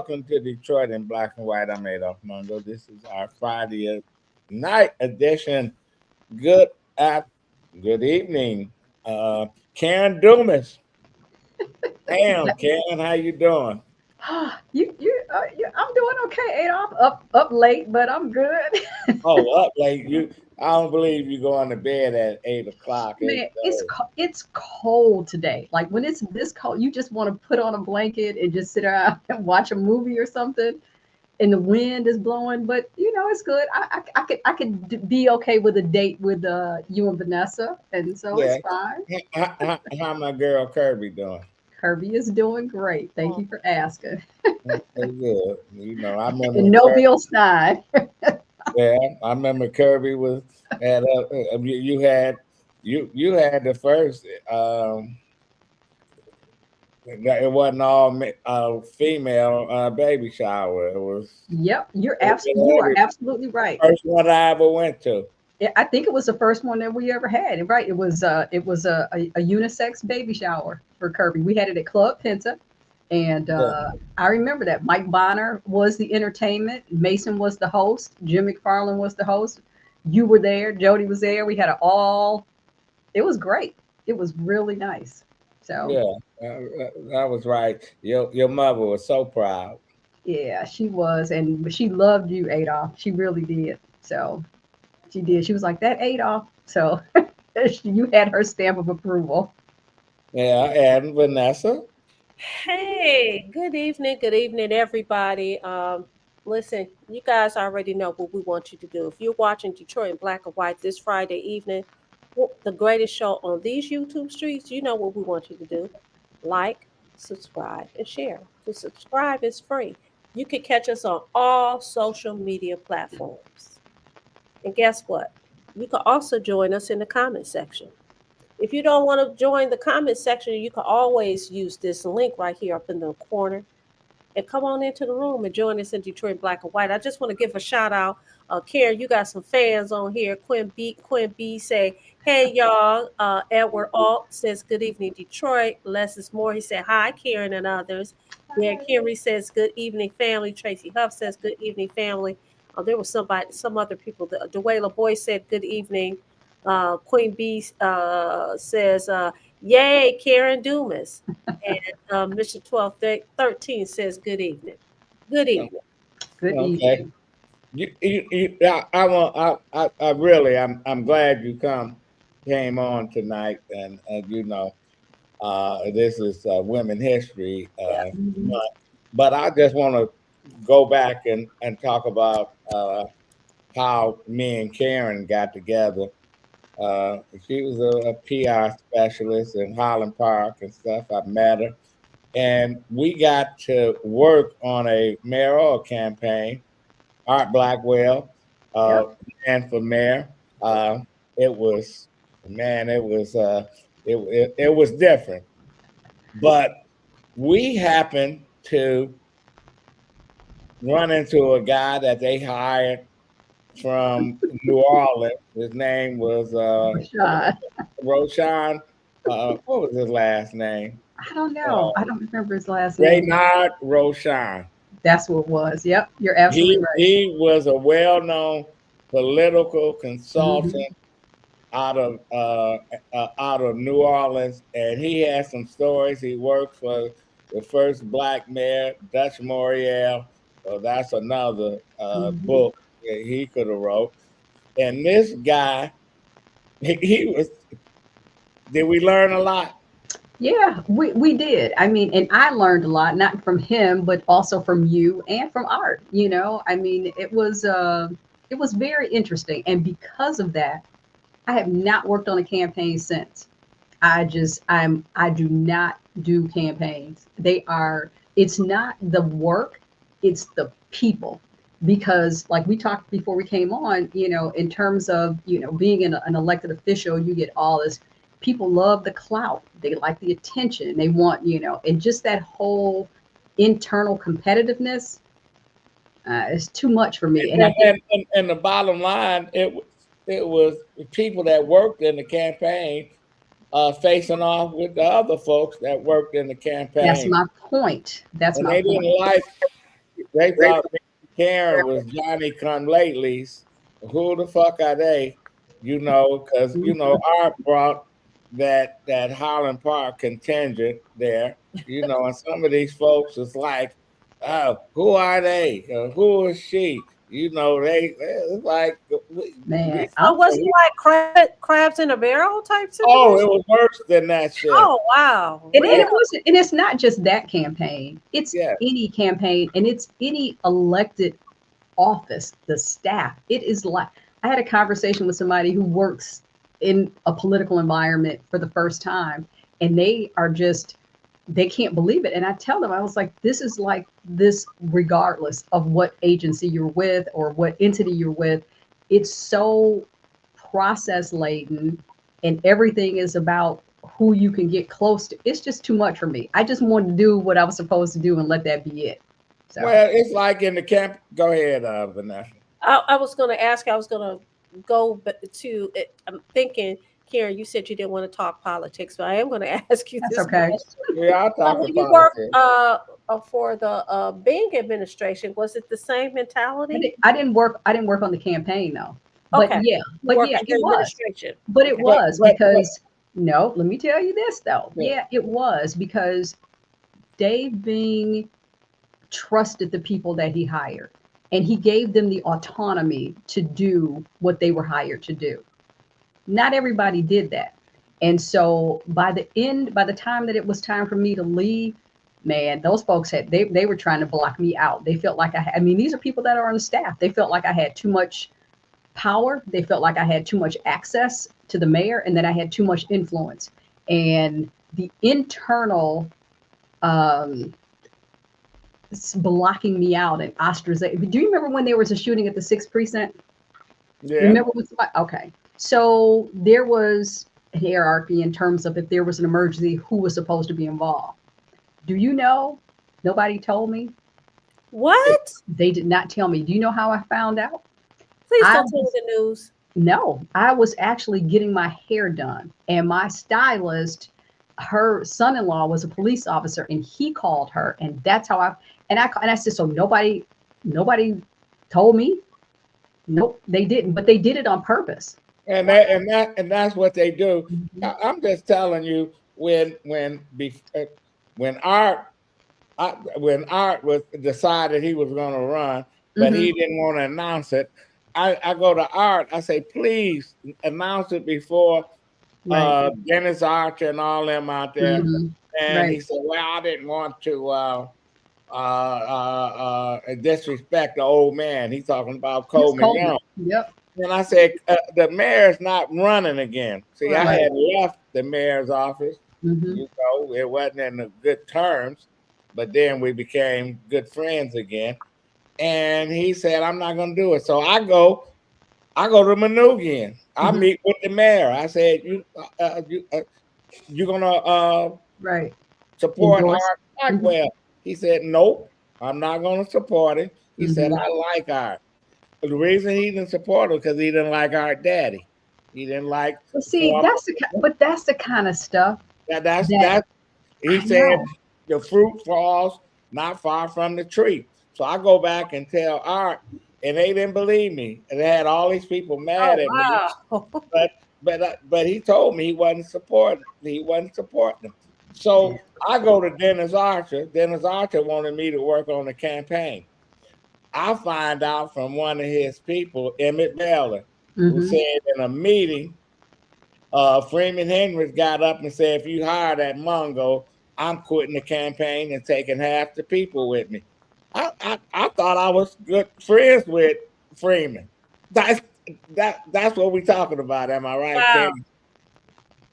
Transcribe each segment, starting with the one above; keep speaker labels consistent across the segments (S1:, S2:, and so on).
S1: welcome to Detroit in Black and White. I'm Adolph Mongo. This is our Friday night edition. Good at good evening, Karen Dumas. Damn, Karen, how you doing?
S2: I'm doing okay, Adolf. Up late, but I'm good.
S1: Oh, up like you. I don't believe you going to bed at 8 o'clock, eight
S2: Man,
S1: thirty.
S2: it's cold today. Like when it's this cold, you just want to put on a blanket and just sit around and watch a movie or something. And the wind is blowing, but it's good. I could be okay with a date with you and Vanessa, and so it's
S1: Yeah.
S2: fine.
S1: How my girl Kirby doing?
S2: Kirby is doing great. Thank you for asking.
S1: That's good. I remember
S2: And no
S1: Kirby.
S2: Bill Stein.
S1: Yeah, I remember Kirby was at you had the first it wasn't all female baby shower. It was
S2: Yep, you are
S1: the
S2: absolutely right.
S1: first one I ever went to.
S2: I think it was the first one that we ever had. Right? It was a unisex baby shower for Kirby. We had it at Club Penta, and
S1: Yeah,
S2: I remember that Mike Bonner was the entertainment. Mason was the host. Jim McFarland was the host. You were there. Jody was there. We had it all. It was great. It was really nice. So
S1: yeah, that was right. Your mother was so proud.
S2: yeah, she was, and she loved you, Adolf. She really did. So she did. She was like that Adolf. So you had her stamp of approval.
S1: Yeah, and Vanessa.
S3: Hey, good evening, everybody. Listen, you guys already know what we want you to do. If you're watching Detroit in Black and White this Friday evening, the greatest show on these YouTube streets, you know what we want you to do. Like, subscribe, and share. To subscribe is free. You can catch us on all social media platforms. And guess what? You can also join us in the comment section. If you don't want to join the comment section, you can always use this link right here up in the corner and come on into the room and join us in Detroit Black and White. I just want to give a shout out. Karen, you got some fans on here. Quinn B say, hey y'all. Edward Alt says good evening, Detroit. Les is more. He said hi, Karen and others. Derek Henry says good evening, family. Tracy Huff says good evening, family. There was some other people. Dwayla Boy said good evening. Queen B says, yay, Karen Dumas. And Mission 1213 says, good evening. Good
S1: Oh,
S3: evening.
S2: Good
S1: okay.
S2: evening.
S1: I want. I really. I'm glad you came on tonight, and this is Women History
S3: Yeah.
S2: Mhm.
S1: Month. But I just want to go back and talk about how me and Karen got together. She was a PR specialist in Highland Park and stuff. I met her, and we got to work on a mayoral campaign. Art Blackwell, uh,
S2: Yep.
S1: ran for mayor. Uh, it was man, it was different, but we happened to run into a guy that they hired from New Orleans. His name was
S2: Rashad.
S1: Roshan. What was his last name?
S2: I don't know.
S1: Uh,
S2: I don't remember his last name.
S1: Reynard Roshan.
S2: That's what it was. Yep. You're absolutely right.
S1: He was a well-known political
S2: Hmm.
S1: consultant out of New Orleans, and he had some stories. He worked for the first black mayor, Dutch Moriel. So that's another
S2: Hmm.
S1: book that he could have wrote. And this guy, he was. Did we learn a lot?
S2: Yeah, we did. I mean, and I learned a lot, not from him, but also from you and from Art. I mean, it was very interesting, and because of that, I have not worked on a campaign since. I do not do campaigns. It's not the work, it's the people. Because like we talked before we came on, in terms of, being an elected official, you get all this, people love the clout. They like the attention. They want, and just that whole internal competitiveness is too much for me. And I think,
S1: And the bottom line, it was people that worked in the campaign facing off with the other folks that worked in the
S2: that's
S1: campaign,
S2: my point. That's
S1: and
S2: my
S1: they
S2: point.
S1: didn't like they thought Karen was Johnny Come Latelys. Who the fuck are they? Because Art brought that Highland Park contingent there. And some of these folks is like, oh, who are they? Who is she? It's like
S2: Man,
S3: So was it like crabs in a barrel type
S1: oh,
S3: situation?
S1: it was worse than that shit.
S3: Oh wow,
S2: and
S3: really?
S2: it wasn't, and it's not just that campaign. It's
S1: Yeah.
S2: any campaign, and it's any elected office, the staff. It is like I had a conversation with somebody who works in a political environment for the first time, and they can't believe it. And I tell them, I was like, this is like this, regardless of what agency you're with or what entity you're with. It's so process laden, and everything is about who you can get close to. It's just too much for me. I just wanted to do what I was supposed to do and let that be it. So.
S1: Well, it's like in the camp. Go ahead, Vanessa.
S3: I was going to ask. I was going to go to. I'm thinking, Karen, you said you didn't want to talk politics, but I am going to ask you
S2: That's
S3: this
S2: okay.
S3: question.
S1: Yeah, I'll talk
S3: When you
S1: about
S3: worked
S1: it.
S3: for the Bing administration, was it the same mentality?
S2: I didn't work on the campaign though. But
S3: Okay,
S2: yeah,
S3: you worked in the
S2: it was.
S3: administration.
S2: But it
S3: Okay.
S2: was
S1: But-
S2: because no, let me tell you this though.
S1: Yeah.
S2: Yeah, it was because Dave Bing trusted the people that he hired, and he gave them the autonomy to do what they were hired to do. Not everybody did that. And so by the time that it was time for me to leave, man, those folks they were trying to block me out. They felt like I mean, these are people that are on the staff. They felt like I had too much power. They felt like I had too much access to the mayor, and that I had too much influence. And the internal blocking me out and ostracization. Do you remember when there was a shooting at the 6th precinct?
S1: Yeah.
S2: Remember when somebody, okay. So there was a hierarchy in terms of if there was an emergency, who was supposed to be involved. Do you know? Nobody told me.
S3: What?
S2: They did not tell me. Do you know how I found out?
S3: Please don't tell me the news.
S2: No, I was actually getting my hair done, and my stylist, her son-in-law was a police officer, and he called her, and that's how I said, so nobody told me. Nope, they didn't, but they did it on purpose.
S1: And that's what they do.
S2: Mhm.
S1: I'm just telling you, when Art was decided he was going to run, but he didn't want to announce it. I go to Art. I say, please announce it before
S2: Right.
S1: Dennis Archer and all them out there.
S2: Mhm.
S1: And
S2: Right.
S1: he said, well, I didn't want to disrespect the old man. He's talking about Coleman Young.
S2: Yep.
S1: And I said, the mayor's not running again. See, I
S3: Right.
S1: had left the mayor's office.
S2: Mhm.
S1: It wasn't in the good terms, but then we became good friends again. And he said, I'm not going to do it. So I go to Manugian. I
S2: Mhm.
S1: meet with the mayor. I said, you're going to
S2: Right.
S1: support
S2: Endorse.
S1: Art Blackwell. He said, nope, I'm not going to support him. He said,
S2: Mhm.
S1: I like Art. But the reason he didn't support him because he didn't like Art Daddy. He didn't like.
S2: But see, that's the kind of stuff
S1: That's he
S2: I
S1: said
S2: know.
S1: the fruit falls not far from the tree. So I go back and tell Art, and they didn't believe me. And they had all these people mad at me.
S3: Wow.
S1: But he told me he wasn't supporting. He wasn't supporting them. So I go to Dennis Archer. Dennis Archer wanted me to work on the campaign. I find out from one of his people, Emmett Baylor, who
S2: Mhm.
S1: said in a meeting, Freeman Hendricks got up and said, if you hire that Mongo, I'm quitting the campaign and taking half the people with me. I thought I was good friends with Freeman. That's what we're talking about. Am I right,
S3: Wow.
S1: Kim?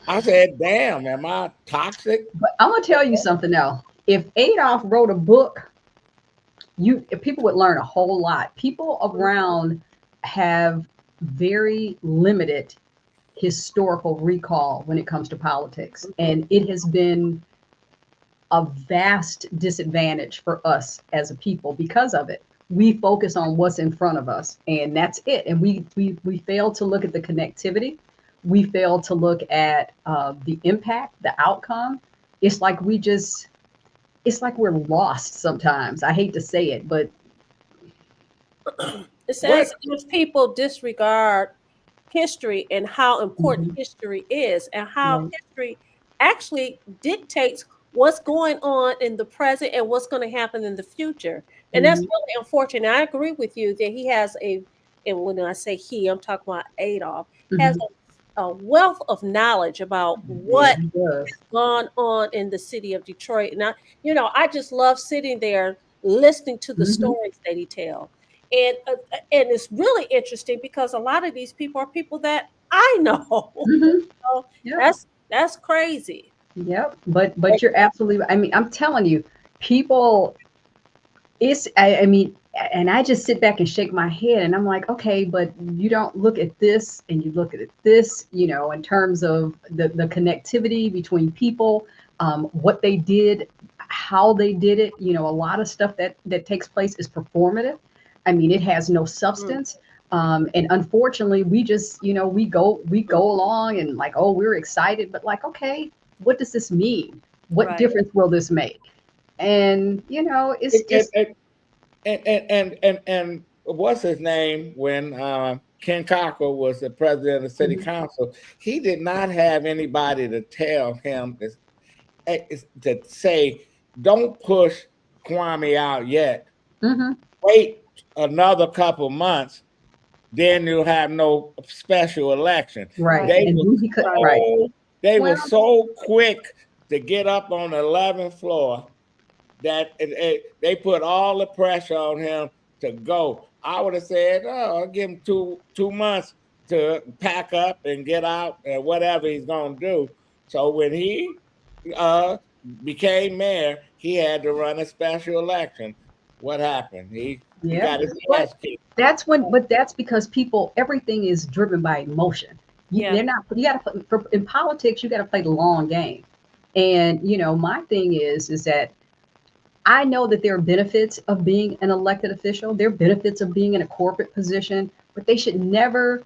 S1: I said, damn, am I toxic?
S2: But I'm gonna tell you something else. If Adolph wrote a book, people would learn a whole lot. People around have very limited historical recall when it comes to politics, and it has been a vast disadvantage for us as a people because of it. We focus on what's in front of us, and that's it. And we fail to look at the connectivity. We fail to look at the impact, the outcome. It's like we're lost sometimes. I hate to say it, but
S3: It says if people disregard history and how important
S2: Mhm.
S3: history is, and how
S2: Right.
S3: history actually dictates what's going on in the present and what's going to happen in the future. And that's
S2: Mhm.
S3: really unfortunate. I agree with you that he has and when I say he, I'm talking about Adolf, has
S2: Mhm.
S3: a wealth of knowledge about
S2: Yeah,
S3: what
S2: he does.
S3: gone on in the city of Detroit. And I just love sitting there listening to the
S2: Mhm.
S3: stories that he tells. And it's really interesting because a lot of these people are people that I know.
S2: Mhm.
S3: So
S2: Yep.
S3: that's crazy.
S2: Yep. But you're absolutely. I mean, I'm telling you, people. I mean, and I just sit back and shake my head, and I'm like, okay, but you don't look at this, and you look at this, in terms of the connectivity between people, what they did, how they did it. A lot of stuff that takes place is performative. I mean, it has no
S3: Mm,
S2: substance. And unfortunately, we just, we go along and like, oh, we're excited, but like, okay, what does this mean? What
S3: right.
S2: difference will this make? And it's
S1: And,
S2: just.
S1: and what's his name when Ken Cocker was the president of the city
S2: Mhm.
S1: council? He did not have anybody to tell him to say, "Don't push Kwame out yet.
S2: Mhm.
S1: Wait another couple months, then you'll have no special election."
S2: Right.
S3: Right.
S1: They
S2: And
S1: were
S2: then he could.
S3: Right.
S2: Right.
S1: they
S2: Well.
S1: were so quick to get up on the 11th floor that they put all the pressure on him to go. I would have said, "Oh, I'll give him two months to pack up and get out and whatever he's gonna do." So when he uh, became mayor, he had to run a special election. What happened? He
S2: Yeah.
S1: got his
S2: But
S1: ass kicked.
S2: that's when. But that's because people. Everything is driven by emotion.
S3: Yeah.
S2: They're not. You got to in politics. You got to play the long game. And my thing is that I know that there are benefits of being an elected official. There are benefits of being in a corporate position, but they should never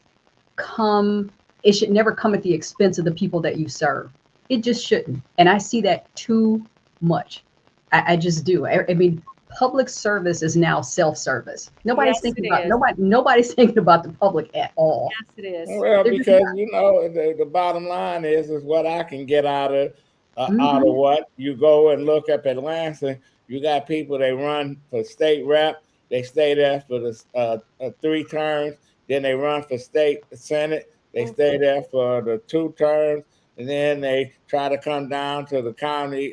S2: come. It should never come at the expense of the people that you serve. It just shouldn't. And I see that too much. I just do. I mean, public service is now self-service. Nobody's
S3: Yes,
S2: thinking
S3: it
S2: about
S3: is.
S2: nobody's thinking about the public at all.
S3: Yes, it is.
S1: Well,
S2: They're just
S1: because
S2: not.
S1: the bottom line is what I can get out of
S2: Hmm.
S1: what you go and look up at Lansing. You got people they run for state rep. They stay there for the 3 terms. Then they run for state senate. They stay
S3: Hmm.
S1: there for the 2 terms, and then they try to come down to the county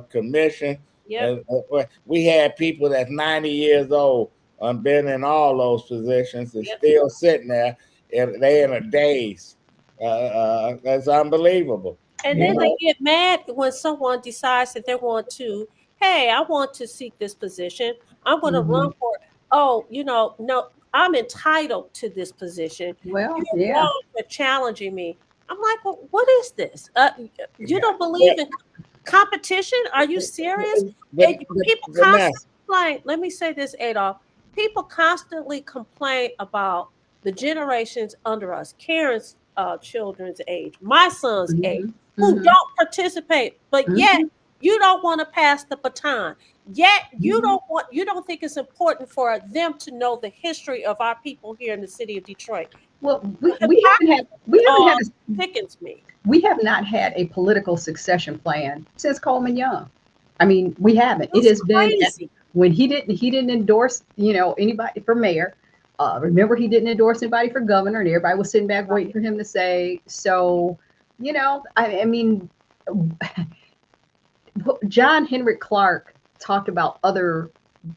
S1: commission.
S3: Yep.
S1: We had people that's 90 years old and been in all those positions and
S3: Yep.
S1: still sitting there and they in a daze. That's unbelievable.
S3: And
S1: You
S3: then
S2: Yeah.
S3: they
S1: know,
S3: get mad when someone decides that they want to, hey, I want to seek this position. I'm going to run
S2: Hmm.
S3: for it. Oh, no, I'm entitled to this position.
S2: Well,
S3: You're
S2: yeah.
S3: wrong for challenging me. I'm like, well, what is this? You
S1: yeah.
S3: don't
S1: But,
S3: believe in competition? Are you serious?
S1: but,
S3: And
S1: but
S3: people constantly
S1: Vanessa,
S3: complain. Let me say this, Adolph. People constantly complain about the generations under us, Karen's children's age, my son's age,
S2: Hmm.
S3: who
S2: Hmm.
S3: don't participate, but yet
S2: Hmm.
S3: you don't want to pass the baton. Yet
S2: Hmm.
S3: you don't think it's important for them to know the history of our people here in the city of Detroit.
S2: Well,
S3: The
S2: we haven't had
S3: hypocrisy sickens me.
S2: we have not had a political succession plan since Coleman Young. I mean, we haven't. It
S3: It's
S2: has been
S3: crazy.
S2: when he didn't endorse, anybody for mayor. Remember, he didn't endorse anybody for governor, and everybody was sitting back waiting
S3: Right.
S2: for him to say. So, I mean, John Henrik Clark talked about other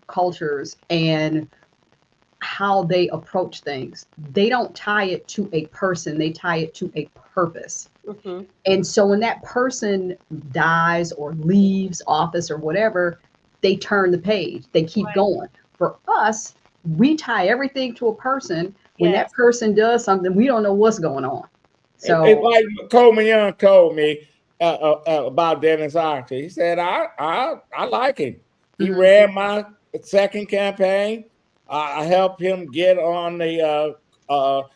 S2: cultures and how they approach things. They don't tie it to a person; they tie it to a purpose.
S3: Hmm.
S2: And so when that person dies or leaves office or whatever, they turn the page, they keep
S3: Right.
S2: going. For us, we tie everything to a person. When that
S3: Yes.
S2: person does something, we don't know what's going on.
S1: it
S2: So,
S1: like Coleman Young told me about Dennis Archer. He said, I like him. He
S2: mhm,
S1: ran my second campaign. I helped him get on the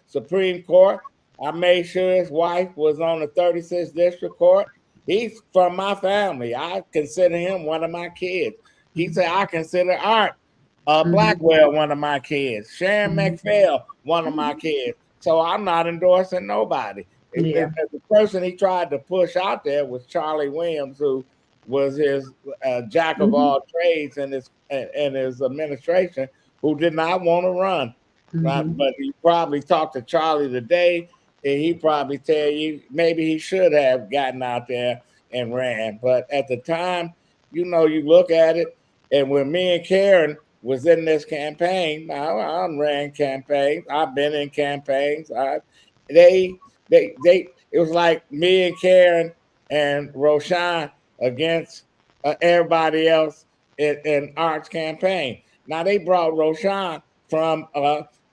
S1: Supreme Court. I made sure his wife was on the 36th District Court. He's from my family. I consider him one of my kids. He
S2: mhm,
S1: said, I consider Art Blackwell, one of my kids. Sharon
S2: Mhm.
S1: McPhail, one of my kids. So I'm not endorsing nobody.
S2: Yeah.
S1: The person he tried to push out there was Charlie Williams, who was his jack of
S2: Mhm.
S1: all trades in his administration, who did not want to run. Right?
S2: Mhm.
S1: But you probably talked to Charlie today, and he probably tell you maybe he should have gotten out there and ran. But at the time, you look at it, and when me and Karen was in this campaign, I ran campaigns. I've been in campaigns. It was like me and Karen and Roshan against everybody else in Art's campaign. Now they brought Roshan from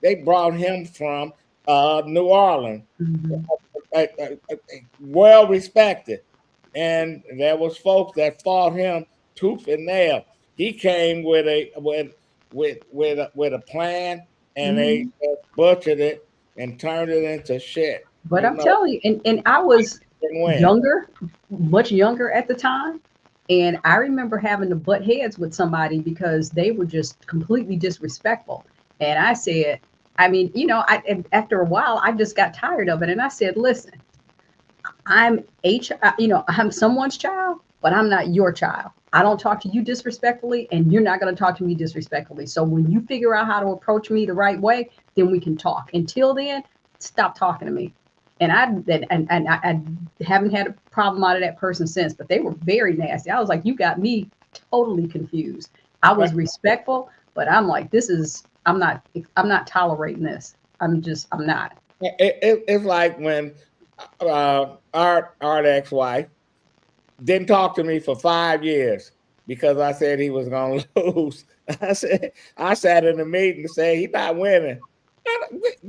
S1: they brought him from New Orleans,
S2: Mhm.
S1: well respected, and there was folks that fought him tooth and nail. He came with a plan, and they
S2: Mhm.
S1: just butchered it and turned it into shit.
S2: But I'm telling you, and I was
S1: Didn't win.
S2: younger, much younger at the time. And I remember having to butt heads with somebody because they were just completely disrespectful. And I said, I mean, after a while, I just got tired of it. And I said, listen, I'm someone's child, but I'm not your child. I don't talk to you disrespectfully, and you're not going to talk to me disrespectfully. So when you figure out how to approach me the right way, then we can talk. Until then, stop talking to me. And I haven't had a problem out of that person since, but they were very nasty. I was like, you got me totally confused. I was respectful, but I'm like, I'm not tolerating this. I'm not.
S1: It's like when Art ex-wife didn't talk to me for 5 years because I said he was going to lose. I sat in the meeting and said he's not winning.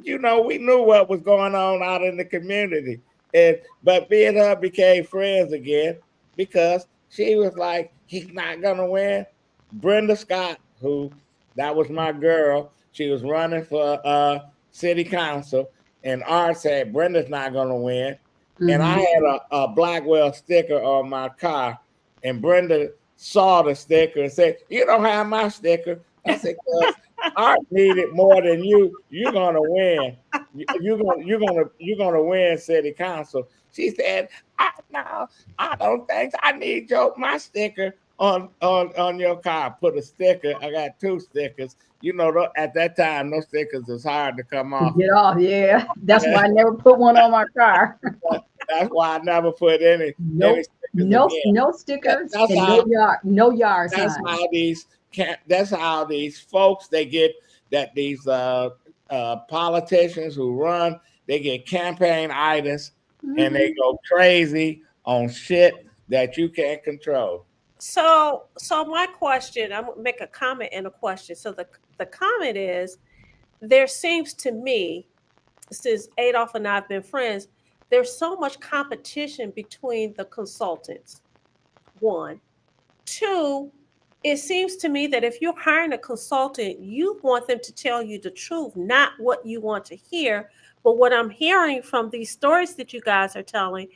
S1: We knew what was going on out in the community, but me and her became friends again because she was like, he's not gonna win. Brenda Scott, who that was my girl, she was running for city council, and Art said Brenda's not gonna win. And I
S2: Mm-hmm.
S1: had a Blackwell sticker on my car, and Brenda saw the sticker and said, "You don't have my sticker." I said, "Cause Art needed more than you. You're gonna win. You're gonna win city council." She said, "No, I don't think I need my sticker on your car. Put a sticker. I got 2 stickers. At that time, those stickers was hard to come
S2: To
S1: off.
S2: get off, yeah. That's why I never put one on my car.
S1: That's why I never put any
S2: Nope.
S1: stickers
S2: No,
S1: again.
S2: no stickers
S1: That's
S2: and
S1: how
S2: no yard
S1: that's
S2: signs.
S1: how these that's how these folks they get that these politicians who run, they get campaign itis and they
S2: Mhm.
S1: go crazy on shit that you can't control.
S3: So my question, I'm gonna make a comment and a question. So the comment is, there seems to me, since Adolph and I have been friends, there's so much competition between the consultants. One. Two, it seems to me that if you're hiring a consultant, you want them to tell you the truth, not what you want to hear. But what I'm hearing from these stories that you guys are telling,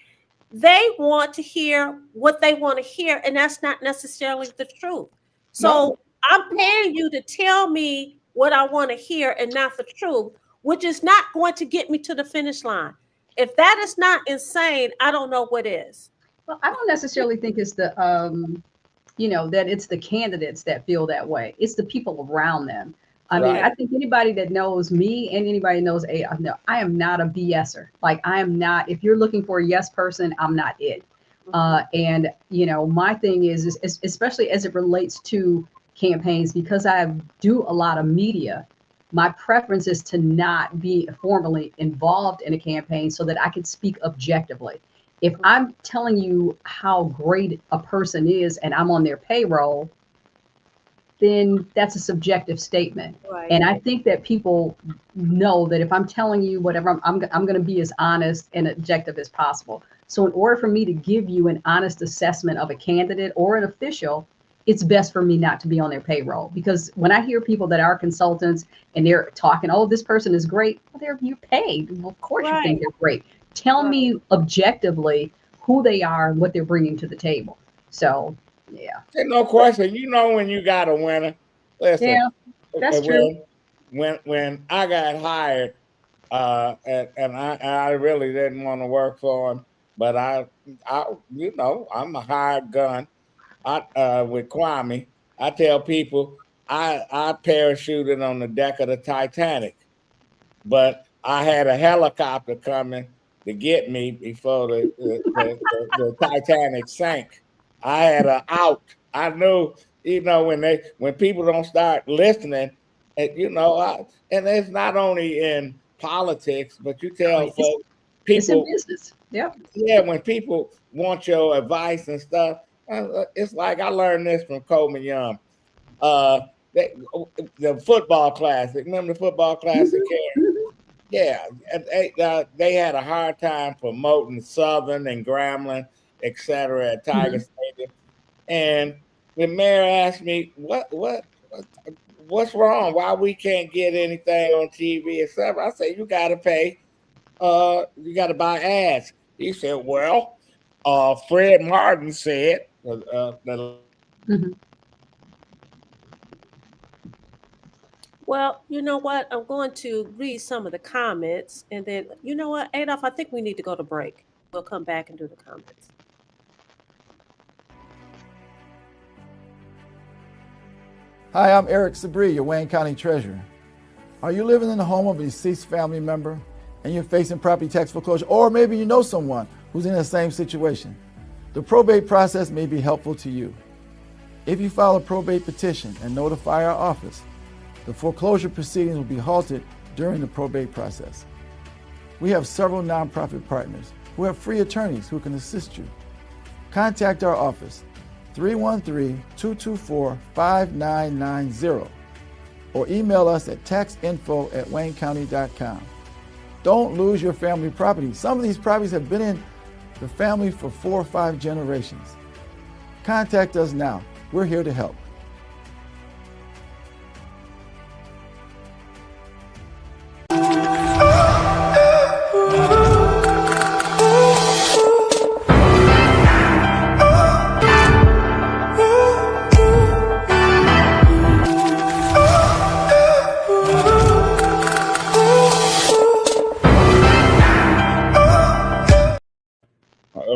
S3: they want to hear what they want to hear, and that's not necessarily the truth.
S1: No,
S3: So I'm paying you to tell me what I want to hear and not the truth, which is not going to get me to the finish line. If that is not insane, I don't know what is.
S2: Well, I don't necessarily think it's that it's the candidates that feel that way. It's the people around them. I mean,
S1: right.
S2: I think anybody that knows me and anybody that knows no, I am not a BSer. Like I am not. If you're looking for a yes person, I'm not it. And my thing is especially as it relates to campaigns, because I do a lot of media. My preference is to not be formally involved in a campaign so that I can speak objectively. If I'm telling you how great a person is and I'm on their payroll, then that's a subjective statement.
S3: Right.
S2: And I think that people know that if I'm telling you whatever, I'm going to be as honest and objective as possible. So in order for me to give you an honest assessment of a candidate or an official, it's best for me not to be on their payroll. Because when I hear people that are consultants and they're talking, oh, this person is great, well, you're paid. Well, of course you think
S3: Right.
S2: they're great. Tell
S3: Right.
S2: me objectively who they are and what they're bringing to the table. So, yeah.
S1: There's no question. When you got a winner. Listen,
S2: Yeah. That's true.
S1: When I got hired, and I really didn't want to work for him, but I'm a hired gun. With Kwame, I tell people I parachuted on the deck of the Titanic, but I had a helicopter coming to get me before the Titanic sank. I had an out. I knew, when people don't start listening, and it's not only in politics, but you tell folks,
S2: It's in
S1: people,
S2: business. Yep.
S1: yeah, when people want your advice and stuff, it's like I learned this from Coleman Young. Uh, the football classic. Remember the football classic? Yeah, and they had a hard time promoting Southern and Grambling, etc. at Tiger Stadium. And the mayor asked me, what's wrong? Why we can't get anything on TV, etc. I said, you got to pay. You got to buy ads. He said, well, Fred Martin said.
S3: Well, you know what? I'm going to read some of the comments, and then you know what, Adolph, I think we need to go to break. We'll come back and do the comments.
S4: Hi, I'm Eric Sabri, your Wayne County Treasurer. Are you living in the home of a deceased family member and you're facing property tax foreclosure, or maybe you know someone who's in the same situation? The probate process may be helpful to you. If you file a probate petition and notify our office, the foreclosure proceedings will be halted during the probate process. We have several nonprofit partners who have free attorneys who can assist you. Contact our office, 313-224-5990, or email us at taxinfo@waynecounty.com. Don't lose your family property. Some of these properties have been in the family for 4 or 5 generations. Contact us now. We're here to help.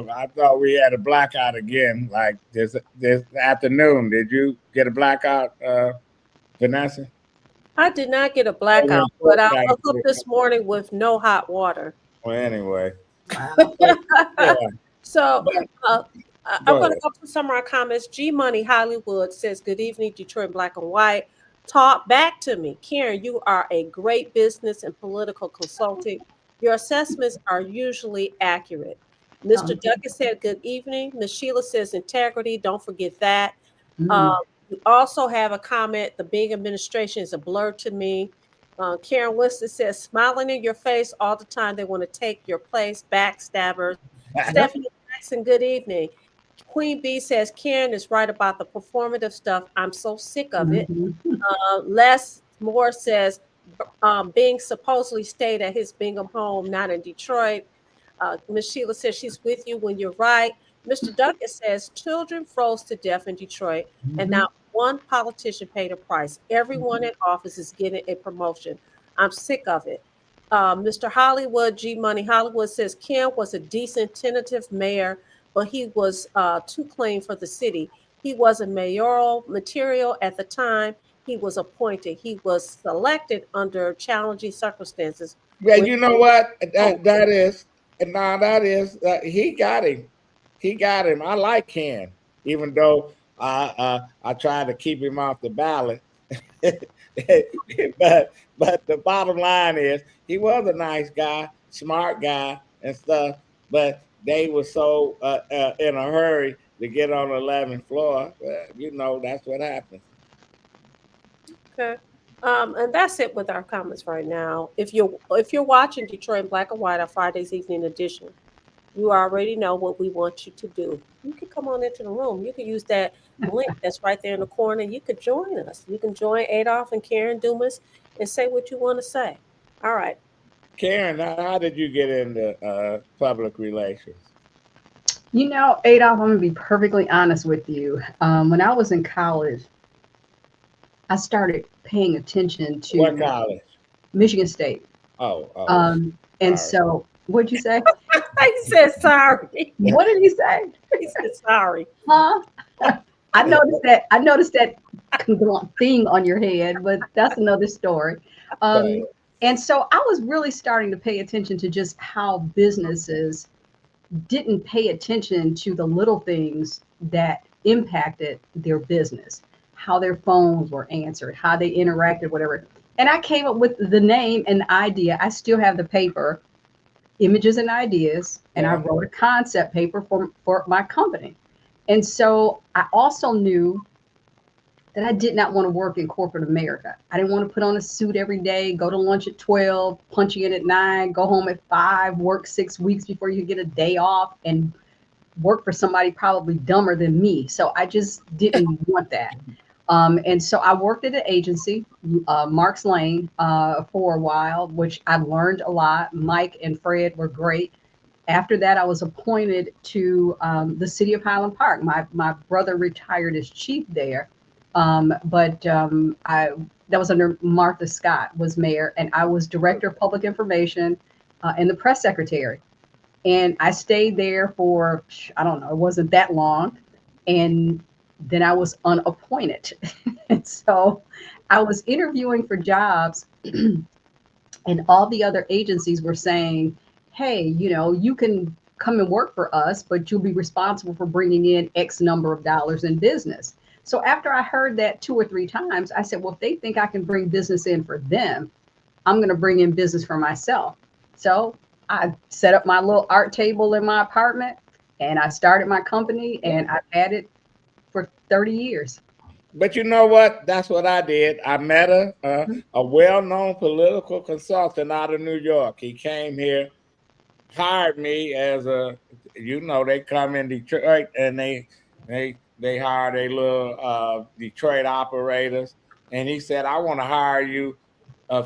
S1: I thought we had a blackout again, like this afternoon. Did you get a blackout, Vanessa?
S3: I did not get a blackout, but I woke up this morning with no hot water.
S1: Well, anyway.
S2: Wow.
S1: Yeah.
S3: So I'm going to go through some of our comments. G Money Hollywood says, good evening, Detroit Black and White. Talk back to me. Karen, you are a great business and political consultant. Your assessments are usually accurate. Mr. Duckett said, good evening. Ms. Sheila says, integrity. Don't forget that. You also have a comment. The Bing administration is a blur to me. Karen Winston says, smiling in your face all the time. They want to take your place. Backstabbers. Stephanie Jackson, good evening. Queen Bee says, Karen is right about the performative stuff. I'm so sick of it. Les Moore says, Bing supposedly stayed at his Bingham home, not in Detroit. Ms. Sheila says she's with you when you're right. Mr. Duckett says children froze to death in Detroit, and not one politician paid a price. Everyone in office is getting a promotion. I'm sick of it. Mr. Hollywood, G Money Hollywood says Ken was a decent, tentative mayor, but he was too clean for the city. He wasn't mayoral material at the time he was appointed. He was selected under challenging circumstances.
S1: Yeah, you know what? That is he got him. He got him. I like Ken, even though I tried to keep him off the ballot. but the bottom line is he was a nice guy, smart guy and stuff, but they were so in a hurry to get on the 11th floor. That's what happens.
S3: Okay. And that's it with our comments right now. If you're watching Detroit in Black and White, our Friday's evening edition, you already know what we want you to do. You can come on into the room. You can use that link that's right there in the corner. You could join us. You can join Adolph and Karen Dumas and say what you want to say. All right.
S1: Karen, how did you get into public relations?
S2: Adolph, I'm going to be perfectly honest with you. When I was in college, I started paying attention
S1: What
S2: to
S1: college?
S2: Michigan State.
S1: Oh,
S2: And
S1: sorry.
S2: so, what'd you say?
S3: He said sorry.
S2: What did he say?
S3: He said sorry.
S2: Huh? I noticed that. I noticed that thing on your head, but that's another story.
S1: Okay.
S2: And so I was really starting to pay attention to just how businesses didn't pay attention to the little things that impacted their business, how their phones were answered, how they interacted, whatever. And I came up with the name and the idea. I still have the paper, Images and Ideas, and I
S1: Yeah.
S2: wrote a concept paper for my company. And so I also knew that I did not want to work in corporate America. I didn't want to put on a suit every day, go to lunch at 12, punch in at 9, go home at 5, work 6 weeks before you get a day off, and work for somebody probably dumber than me. So I just didn't want that. And so I worked at an agency, Mark's Lane, for a while, which I learned a lot. Mike and Fred were great. After that, I was appointed to the city of Highland Park. My brother retired as chief there, but I that was under Martha Scott was mayor, and I was director of public information and the press secretary. And I stayed there for, I don't know, it wasn't that long. And then I was unappointed. And so I was interviewing for jobs, and all the other agencies were saying, hey, you can come and work for us, but you'll be responsible for bringing in X number of dollars in business. So after I heard that 2 or 3 times, I said, well, if they think I can bring business in for them, I'm going to bring in business for myself. So I set up my little art table in my apartment, and I started my company, and I've had it for 30 years.
S1: But you know what? That's what I did. I met a well-known political consultant out of New York. He came here, hired me as they come in Detroit and they hire their little Detroit operators. And he said, I want to hire you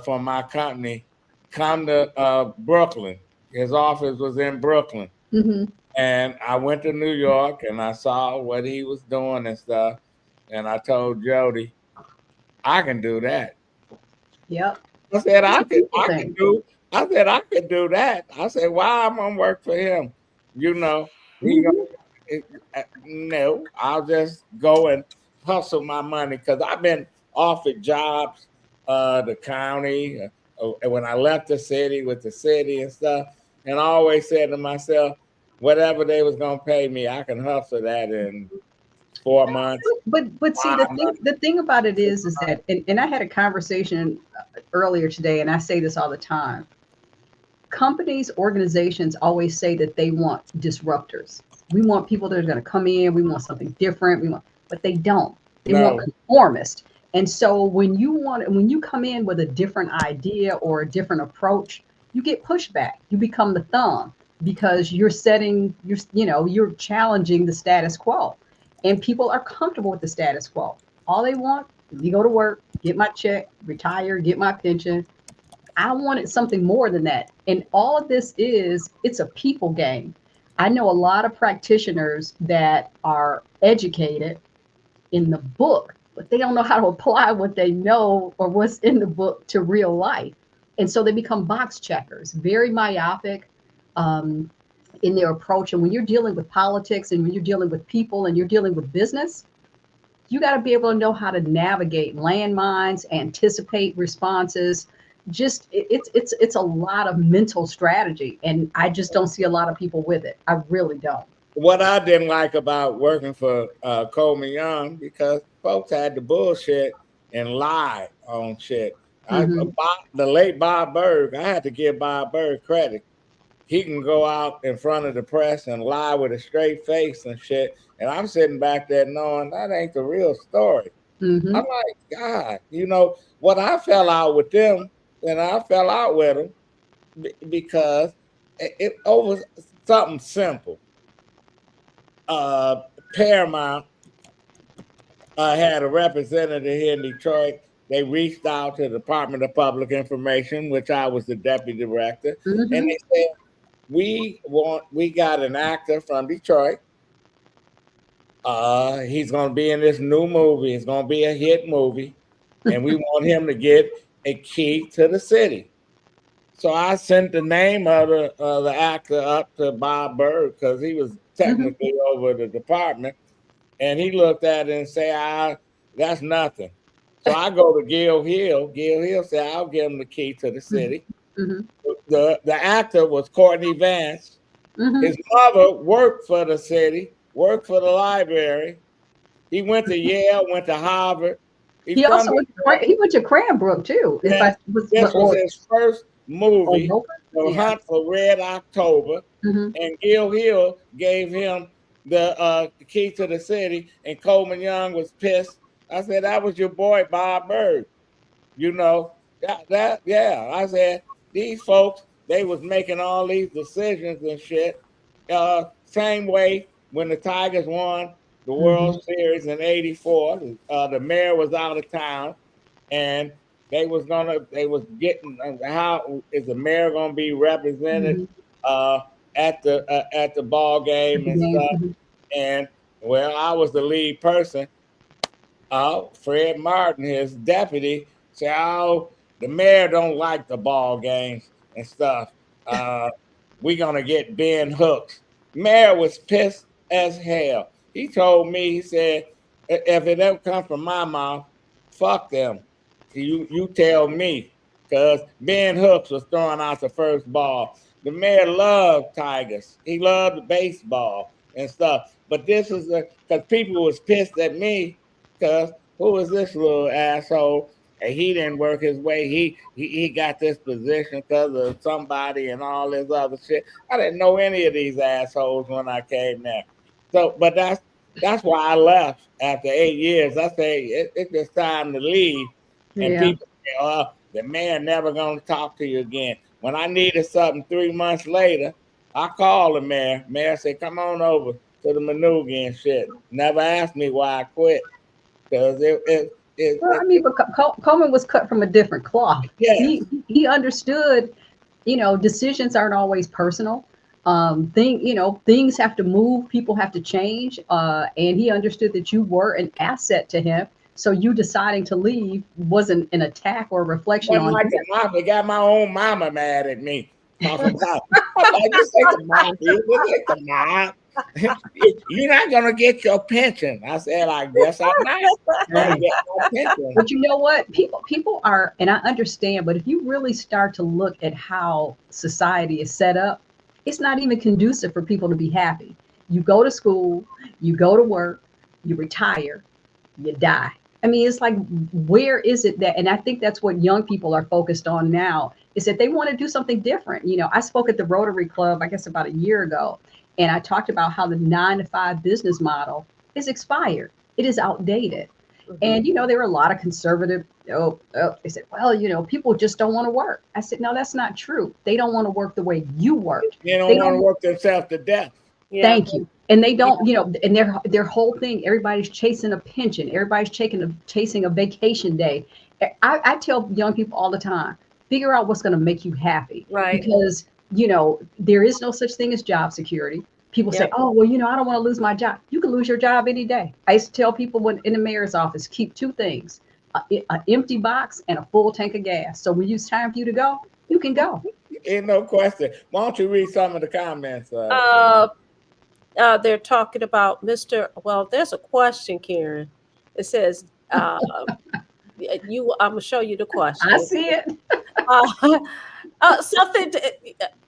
S1: for my company. Come to Brooklyn. His office was in Brooklyn.
S2: Mm-hmm.
S1: And I went to New York and I saw what he was doing and stuff. And I told Jody, I can do that.
S2: Yep.
S1: I said,
S2: It's
S1: I
S2: a
S1: could
S2: people thing.
S1: do that. I said, why I'm gonna work for him? He no, I'll just go and hustle my money because I've been offered jobs, the county, when I left the city with the city and stuff, and I always said to myself, whatever they was gonna pay me, I can hustle that in 4 months.
S2: But see,
S1: 5 months.
S2: the thing about it is that, and I had a conversation earlier today, and I say this all the time. Companies, organizations always say that they want disruptors. We want people that are going to come in. We want something different. But they don't. They want
S1: No.
S2: conformists. And so when you come in with a different idea or a different approach, you get pushback. You become the thumb because you're challenging the status quo, and people are comfortable with the status quo. All they want is me go to work, get my check, retire, get my pension. I wanted something more than that. And all of this it's a people game. I know a lot of practitioners that are educated in the book, but they don't know how to apply what they know or what's in the book to real life. And so they become box checkers, very myopic in their approach. And when you're dealing with politics and when you're dealing with people and you're dealing with business, you got to be able to know how to navigate landmines, anticipate responses. Just it's a lot of mental strategy, and I just don't see a lot of people with it. I really don't.
S1: What I didn't like about working for Coleman Young, because folks had to bullshit and lie on shit.
S2: Mm-hmm.
S1: The late Bob Berg, I had to give Bob Berg credit. He can go out in front of the press and lie with a straight face and shit. And I'm sitting back there knowing that ain't the real story.
S2: Mm-hmm.
S1: I'm like, God, what I fell out with them, and I fell out with them because it over something simple. Paramount had a representative here in Detroit. They reached out to the Department of Public Information, which I was the deputy director,
S2: Mm-hmm.
S1: and they said, we got an actor from Detroit. He's going to be in this new movie. It's going to be a hit movie. and we want him to get a key to the city. So I sent the name of the actor up to Bob Berg because he was technically over the department, and he looked at it and said, "That's nothing." So I go to Gil Hill. Gil Hill said, "I'll give him the key to the city."
S2: Mm-hmm.
S1: The actor was Courtney Vance.
S2: Mm-hmm.
S1: His mother worked for the city, worked for the library. He went to Yale, went to Harvard.
S2: He also went to Cranbrook too.
S1: This was his first movie, The Hunt for Red October, and Gil Hill gave him the key to the city, and Coleman Young was pissed. I said, "That was your boy Bob Berg." You know, I said, these folks, they was making all these decisions and shit. Same way when the Tigers won the World Series in '84, the mayor was out of town, and they was getting how is the mayor gonna be represented at the ball game and stuff. And well, I was the lead person. Fred Martin, his deputy, said, "Oh, the mayor don't like the ball games and stuff. We're gonna get Ben Hooks." Mayor was pissed as hell. He told me, he said, "If it ever comes from my mouth, fuck them. You tell me." Because Ben Hooks was throwing out the first ball. The mayor loved Tigers. He loved baseball and stuff. But this is because people was pissed at me because who was this little asshole? And he didn't work his way. He got this position because of somebody and all this other shit. I didn't know any of these assholes when I came there. So, but that's why I left after 8 years. I say it's just time to leave. And people say, the mayor never gonna talk to you again. When I needed something 3 months later, I called the mayor. Mayor said, "Come on over to the Manuga and shit." Never asked me why I quit. Because
S2: but Coleman was cut from a different cloth.
S1: Yes.
S2: He understood, decisions aren't always personal. Things have to move, people have to change. And he understood that you were an asset to him. So you deciding to leave wasn't an attack or a reflection on
S1: like him. I got my own mama mad at me. Talking about, just take the mom, take the mom. You're not gonna get your pension. I said, I guess I'm not gonna get my pension.
S2: But you know what? People are, and I understand, but if you really start to look at how society is set up, it's not even conducive for people to be happy. You go to school, you go to work, you retire, you die. I mean, it's like, where is it that, and I think that's what young people are focused on now, is that they want to do something different. I spoke at the Rotary Club, I guess about a year ago, and I talked about how the 9-to-5 business model is expired. It is outdated. And, there were a lot of conservative, they said, well, people just don't want to work. I said, no, that's not true. They don't want to work the way you worked.
S1: They don't want to work themselves to death.
S2: Yeah. Thank you. And they don't, and their whole thing, everybody's chasing a pension. Everybody's chasing a vacation day. I tell young people all the time, figure out what's going to make you happy.
S3: Right.
S2: Because, there is no such thing as job security. People say, oh, well, I don't want to lose my job. You can lose your job any day. I used to tell people when in the mayor's office, keep two things, an empty box and a full tank of gas. So when it's time for you to go, you can go.
S1: Ain't no question. Why don't you read some of the comments?
S3: They're talking about Mr. Well, there's a question, Karen. It says, I'm gonna show you the question.
S2: I see it.
S3: Something.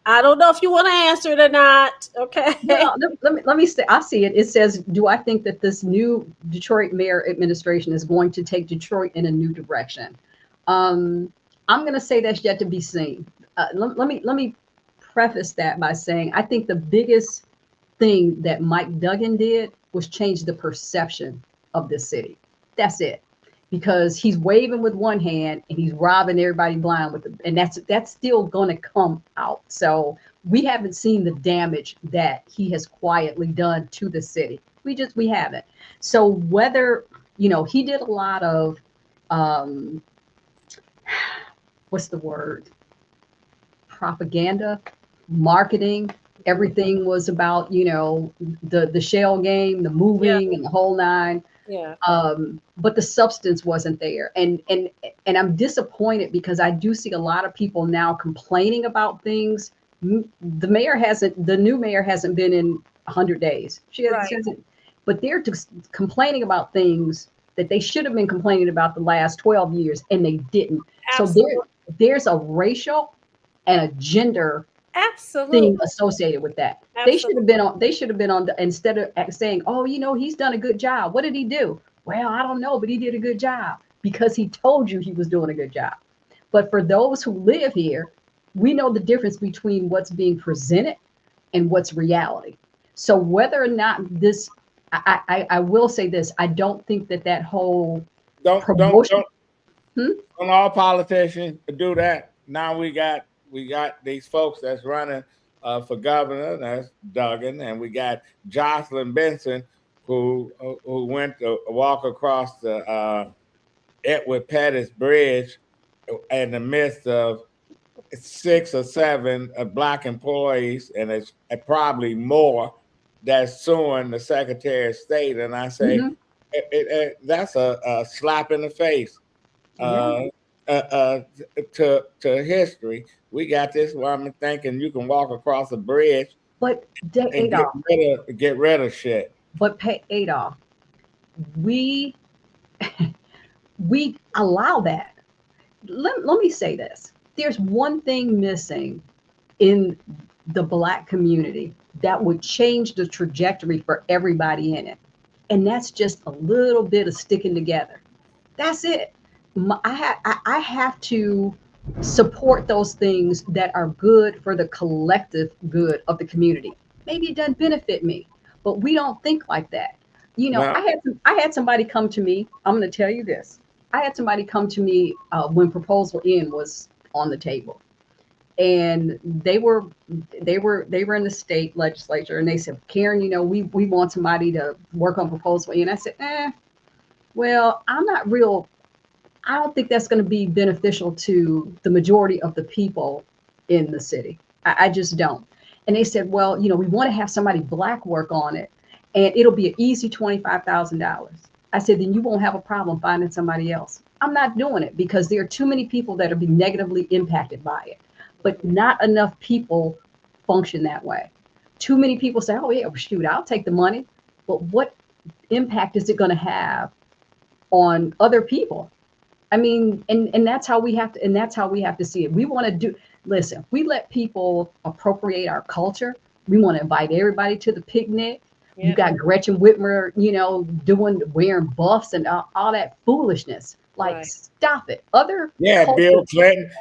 S3: I don't know if you want to answer it or not. Okay.
S2: Well, let me say, I see it. It says, do I think that this new Detroit mayor administration is going to take Detroit in a new direction? I'm going to say that's yet to be seen. Let me preface that by saying I think the biggest thing that Mike Duggan did was change the perception of this city. That's it. Because he's waving with one hand and he's robbing everybody blind with it. And that's still going to come out. So we haven't seen the damage that he has quietly done to the city. We haven't. So whether, he did a lot of, what's the word? Propaganda, marketing. Everything was about, the shell game, the moving and the whole nine.
S3: Yeah.
S2: But the substance wasn't there. And I'm disappointed because I do see a lot of people now complaining about things. The new mayor hasn't been in 100 days. She hasn't, but they're just complaining about things that they should have been complaining about the last 12 years and they didn't.
S3: Absolutely.
S2: So there's a racial and a gender
S3: Absolutely.
S2: thing associated with that.
S3: Absolutely.
S2: They should have been on instead of saying, oh, he's done a good job. What did he do? Well, I don't know, but he did a good job because he told you he was doing a good job. But for those who live here, we know the difference between what's being presented and what's reality. So whether or not this, I will say this, I don't think that whole promotion.
S1: Don't all politicians do that. Now we got these folks that's running for governor. That's Duggan, and we got Jocelyn Benson, who went to walk across the Edward Pettus Bridge in the midst of 6 or 7 Black employees, and it's probably more that's suing the Secretary of State. And I say that's a slap in the face to history. We got this where I'm thinking you can walk across a bridge,
S2: but
S1: and get rid of shit.
S2: But Adolph, we we allow that. Let me say this. There's one thing missing in the Black community that would change the trajectory for everybody in it. And that's just a little bit of sticking together. That's it. I have to support those things that are good for the collective good of the community. Maybe it doesn't benefit me, but we don't think like that.
S1: No.
S2: I had somebody come to me. I'm going to tell you this. I had somebody come to me when Proposal N was on the table, and they were in the state legislature, and they said, Karen, we want somebody to work on Proposal N. I said, well, I don't think that's going to be beneficial to the majority of the people in the city. I just don't. And they said, well, we want to have somebody Black work on it, and it'll be an easy $25,000. I said, then you won't have a problem finding somebody else. I'm not doing it because there are too many people that are being negatively impacted by it, but not enough people function that way. Too many people say, oh yeah, well, shoot, I'll take the money. But what impact is it going to have on other people? I mean, and that's how we have to see it. We want to listen, we let people appropriate our culture. We want to invite everybody to the picnic. Yeah. You got Gretchen Whitmer, wearing buffs and all that foolishness. Like, stop it.
S1: Bill Clinton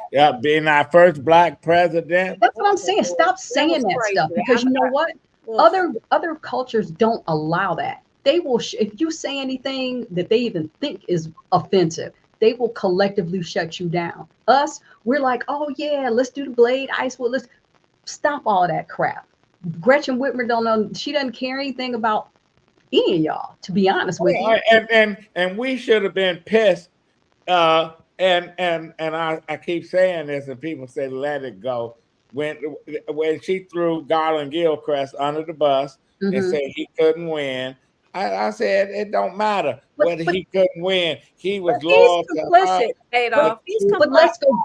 S1: being our first Black president.
S2: That's what I'm saying. Stop saying that stuff, because you know what? Other cultures don't allow that. They will, if you say anything that they even think is offensive, they will collectively shut you down. Us, we're like, oh yeah, let's do the Blade Icewood. Let's stop all of that crap. Gretchen Whitmer don't know. She doesn't care anything about any of y'all, to be honest with you.
S1: And we should have been pissed. And I keep saying this, and people say let it go. When she threw Garland Gilchrist under the bus and said he couldn't win, I said it don't matter whether he couldn't win. He was loyal to her.
S3: Adolph.
S2: But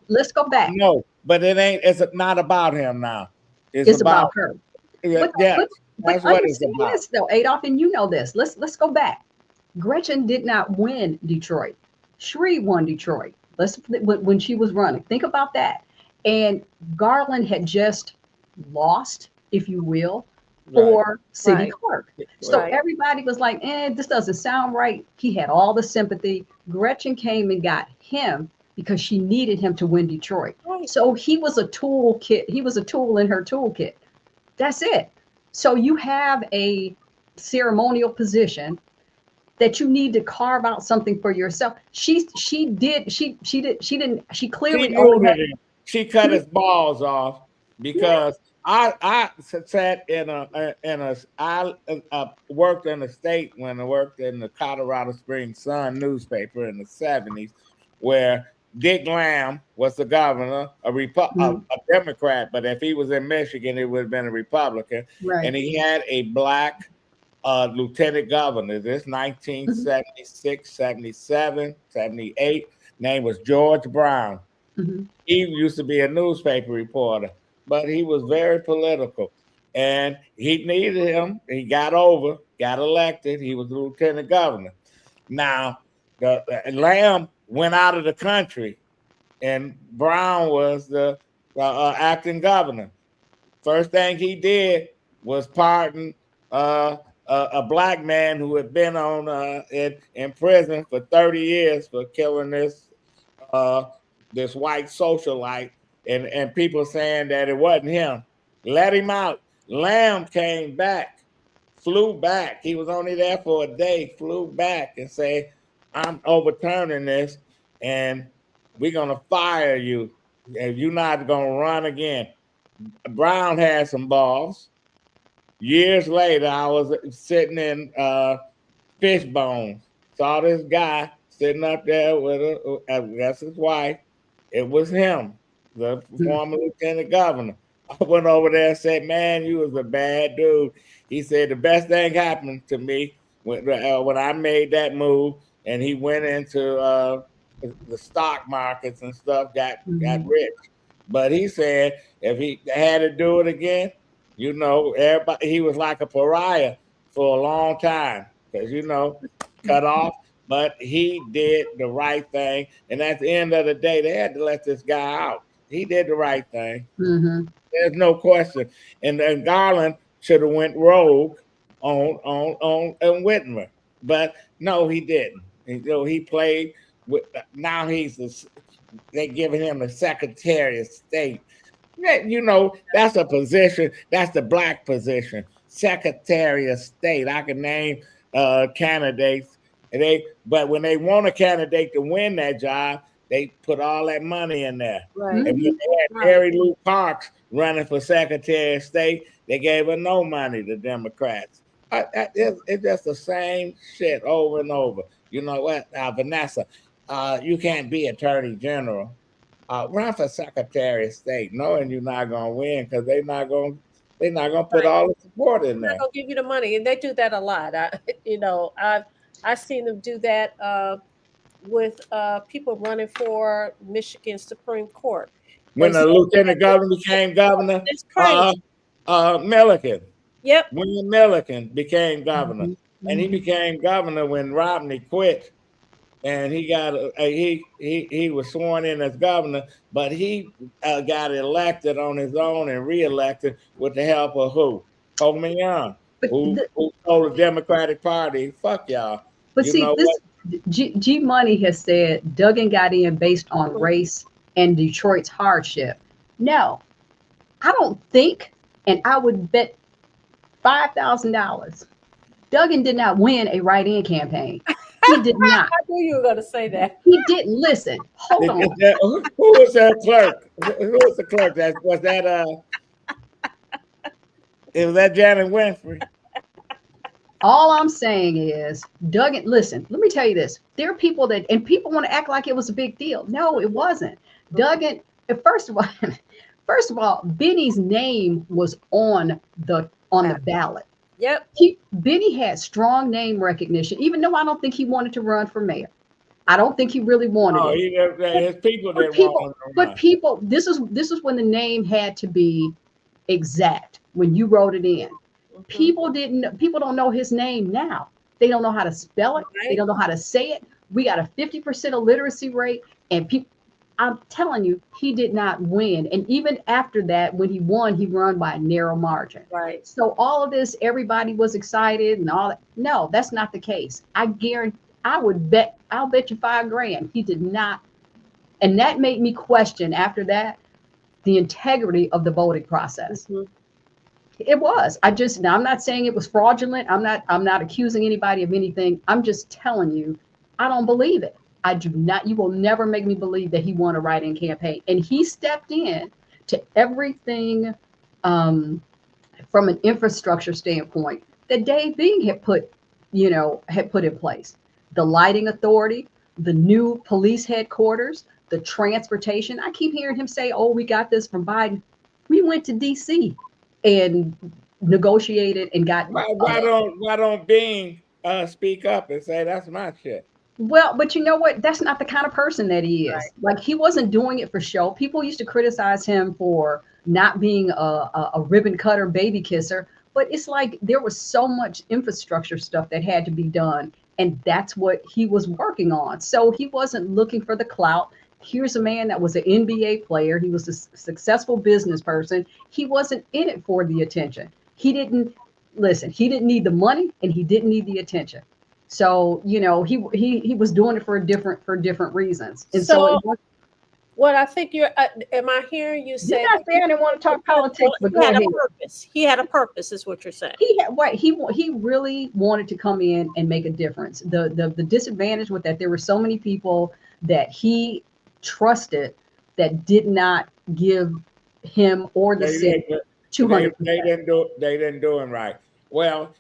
S2: let's go back.
S1: No, but it ain't. It's not about him now.
S2: It's about her.
S1: But
S2: that's what it's about. This, though, Adolph, and you know this. Let's go back. Gretchen did not win Detroit. Shree won Detroit. When she was running. Think about that. And Garland had just lost, if you will, for city clerk. So everybody was like, this doesn't sound right. He had all the sympathy. Gretchen came and got him because she needed him to win Detroit. So he was a toolkit. He was a tool in her toolkit. That's it. So you have a ceremonial position that you need to carve out something for yourself. She
S1: cut his balls off because I sat I worked in the state when I worked in the Colorado Springs Sun newspaper in the 70s, where Dick Lamb was the governor, a Democrat, but if he was in Michigan, it would have been a Republican. Right. And he had a Black lieutenant governor. This 1976, 77, 78. Name was George Brown.
S2: Mm-hmm.
S1: He used to be a newspaper reporter, but he was very political. And he needed him. He got elected. He was the lieutenant governor. Now, the Lamb went out of the country, and Brown was the acting governor. First thing he did was pardon a black man who had been on in prison for 30 years for killing uh, this white socialite, and people saying that it wasn't him. Let him out. Lamb came back, flew back. He was only there for a day, flew back and say, I'm overturning this, and we're gonna fire you, and you're not gonna run again. Brown had some balls. Years later, I was sitting in Fishbone, saw this guy sitting up there with that's his wife. It was him, the former lieutenant governor. I went over there and said, "Man, you was a bad dude." He said the best thing happened to me when I made that move, and he went into the stock markets and stuff, got rich. But he said if he had to do it again, you know, everybody, he was like a pariah for a long time because, you know, cut off. But he did the right thing. And at the end of the day, they had to let this guy out. He did the right thing.
S2: Mm-hmm.
S1: There's no question. And then Garland should have went rogue on Whitmer. But no, he didn't. And, you know, he played with, now they're giving him the Secretary of State. You know, that's a position, that's the black position, Secretary of State. I can name candidates, but when they want a candidate to win that job, they put all that money in there.
S3: Right.
S1: And when they had Mary Lou Parks running for Secretary of State, they gave her no money, the Democrats. It's just the same shit over and over. You know what, Vanessa, you can't be Attorney General. Run for Secretary of State, knowing you're not gonna win because they're not gonna put all the support in there.
S3: They're gonna give you the money, and they do that a lot. I've seen them do that with people running for Michigan Supreme Court.
S1: When the lieutenant governor became governor,
S3: it's crazy.
S1: Milliken.
S3: Yep.
S1: William Milliken became governor, and he became governor when Romney quit. And he got he was sworn in as governor, but he got elected on his own and reelected with the help of who? Coleman Young, who told the Democratic Party, "Fuck y'all."
S2: But you see, this G Money has said Duggan got in based on race and Detroit's hardship. No, I don't think, and I would bet $5,000. Duggan did not win a write-in campaign. He did not.
S3: I knew you were going to say that.
S2: He didn't listen. Hold on.
S1: Who was that clerk? Who was the clerk? Was that Janet Winfrey?
S2: All I'm saying is, Duggan, listen, let me tell you this. There are people that, and people want to act like it was a big deal. No, it wasn't. Duggan, first of all, Benny's name was on the ballot.
S3: Yep.
S2: Benny had strong name recognition, even though I don't think he wanted to run for mayor. I don't think he really wanted it.
S1: His people didn't want him to run.
S2: But people, this is when the name had to be exact when you wrote it in. People don't know his name now. They don't know how to spell it. Right. They don't know how to say it. We got a 50% illiteracy rate, and people. I'm telling you, he did not win. And even after that, when he won, he won by a narrow margin.
S3: Right.
S2: So all of this, everybody was excited and all that. No, that's not the case. I guarantee, I'll bet you $5,000. He did not. And that made me question after that, the integrity of the voting process. Mm-hmm. It was. Now I'm not saying it was fraudulent. I'm not accusing anybody of anything. I'm just telling you, I don't believe it. I do not. You will never make me believe that he won a write-in campaign, and he stepped in to everything from an infrastructure standpoint that Dave Bing had put in place. The lighting authority, the new police headquarters, the transportation. I keep hearing him say, "Oh, we got this from Biden." We went to D.C. and negotiated and got.
S1: Why don't Bean speak up and say that's my shit?
S2: Well, but you know what? That's not the kind of person that he is.
S3: Right.
S2: Like he wasn't doing it for show. People used to criticize him for not being a ribbon cutter, baby kisser. But it's like there was so much infrastructure stuff that had to be done, and that's what he was working on. So he wasn't looking for the clout. Here's a man that was an NBA player. He was a successful business person. He wasn't in it for the attention. He didn't listen. He didn't need the money, and he didn't need the attention. So he was doing it for different reasons, and so it
S3: So
S2: was,
S3: what I think am I hearing you
S2: you're
S3: say
S2: not saying I didn't want to talk politics, but
S3: he
S2: go
S3: had
S2: ahead.
S3: a purpose? He had a purpose, is what you're saying.
S2: He really wanted to come in and make a difference. The disadvantage with that, there were so many people that he trusted that did not give him or the city 200%.
S1: They didn't do him right. Well,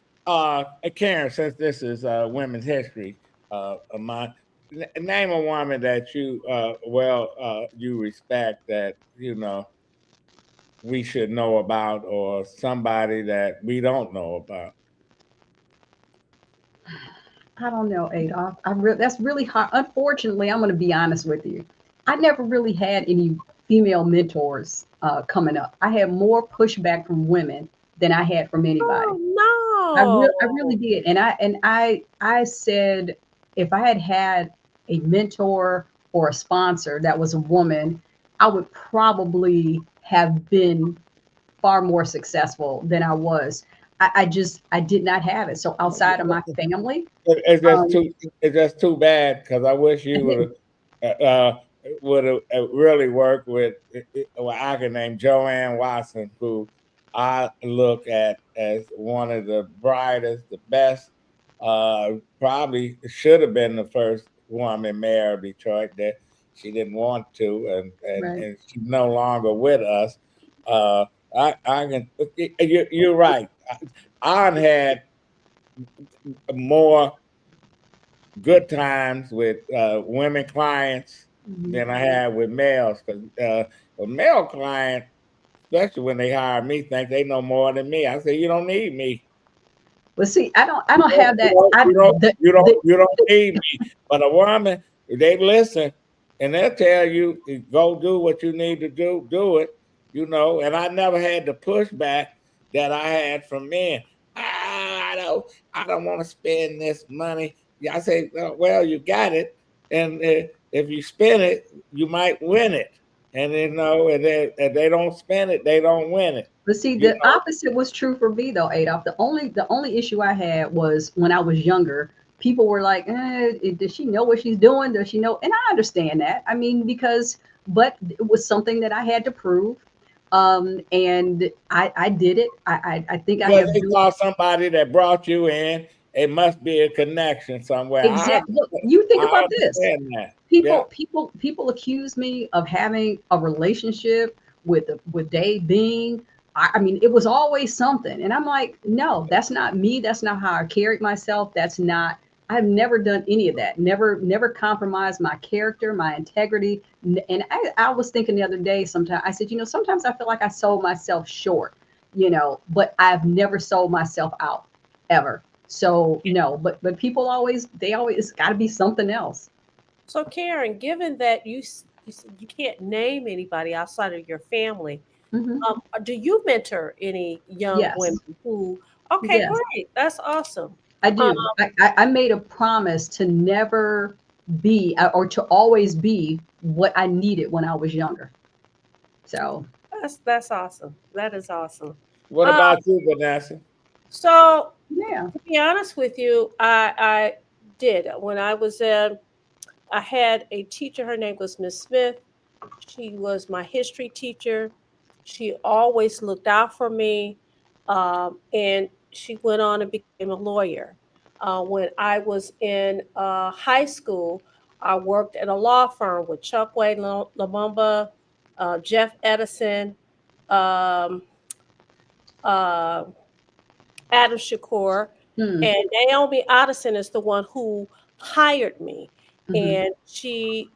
S1: Karen, since this is women's history month, name a woman that you you respect that we should know about, or somebody that we don't know about.
S2: I don't know, Adolph. That's really hard. Unfortunately, I'm going to be honest with you. I never really had any female mentors coming up. I had more pushback from women than I had from anybody. I really
S3: No.
S2: did, and I said if I had had a mentor or a sponsor that was a woman, I would probably have been far more successful than I was. I did not have it. So outside of my family,
S1: It's just too bad, because I wish
S2: I
S1: you
S2: didn't.
S1: would have really worked with what I can name Joanne Watson, who I look at as one of the brightest, the best. Probably should have been the first woman mayor of Detroit. That she didn't want to,
S2: Right.
S1: and she's no longer with us. Uh, I can. You're right. I had more good times with women clients
S2: Mhm.
S1: than I had with males. Because a male client, especially when they hire me, think they know more than me. I say, you don't need me.
S2: Well, see, I don't have that.
S1: You don't need me. But a woman, they listen, and they'll tell you, go do what you need to do it. And I never had the pushback that I had from men. I don't want to spend this money. Yeah, I say, well, you got it, and if you spend it, you might win it. And if they don't spend it, they don't win it.
S2: But see,
S1: You
S2: the opposite was true for me though, Adolph. The only issue I had was when I was younger. People were like, "Does she know what she's doing? Does she know?" And I understand that. I mean, but it was something that I had to prove, and I did it. I think I
S1: Because
S2: have
S1: they
S2: built.
S1: saw somebody that brought you in. It must be a connection somewhere.
S2: Exactly. Look, you think
S1: I
S2: about this.
S1: understand that. Yeah.
S2: People accuse me of having a relationship with Dave Bean. I mean, it was always something, and I'm like, no, that's not me. That's not how I carried myself. That's not. I've never done any of that. Never compromised my character, my integrity. And I was thinking the other day. Sometimes I said, sometimes I feel like I sold myself short. But I've never sold myself out ever. So no, but people they always it's got to be something else.
S3: So Karen, given that you said you can't name anybody outside of your family,
S2: Hmm.
S3: do you mentor any young women
S2: Yes,
S3: who? Okay,
S2: yes,
S3: great, that's awesome.
S2: I
S3: Um,
S2: do. I made a promise to never be or to always be what I needed when I was younger. So
S3: that's awesome. That is awesome.
S1: What
S3: Um,
S1: about you, Vanessa?
S3: so
S2: yeah.
S3: to be honest with you, I did when I was I had a teacher. Her name was Miss Smith. She was my history teacher. She always looked out for me, and she went on and became a lawyer. When I was in high school, I worked at a law firm with Chuck Wade Lumumba, Jeff Edison, um, uh, Adam Shakur,
S2: Hmm.
S3: and Naomi Addison is the one who hired me,
S2: Hmm.
S3: and she,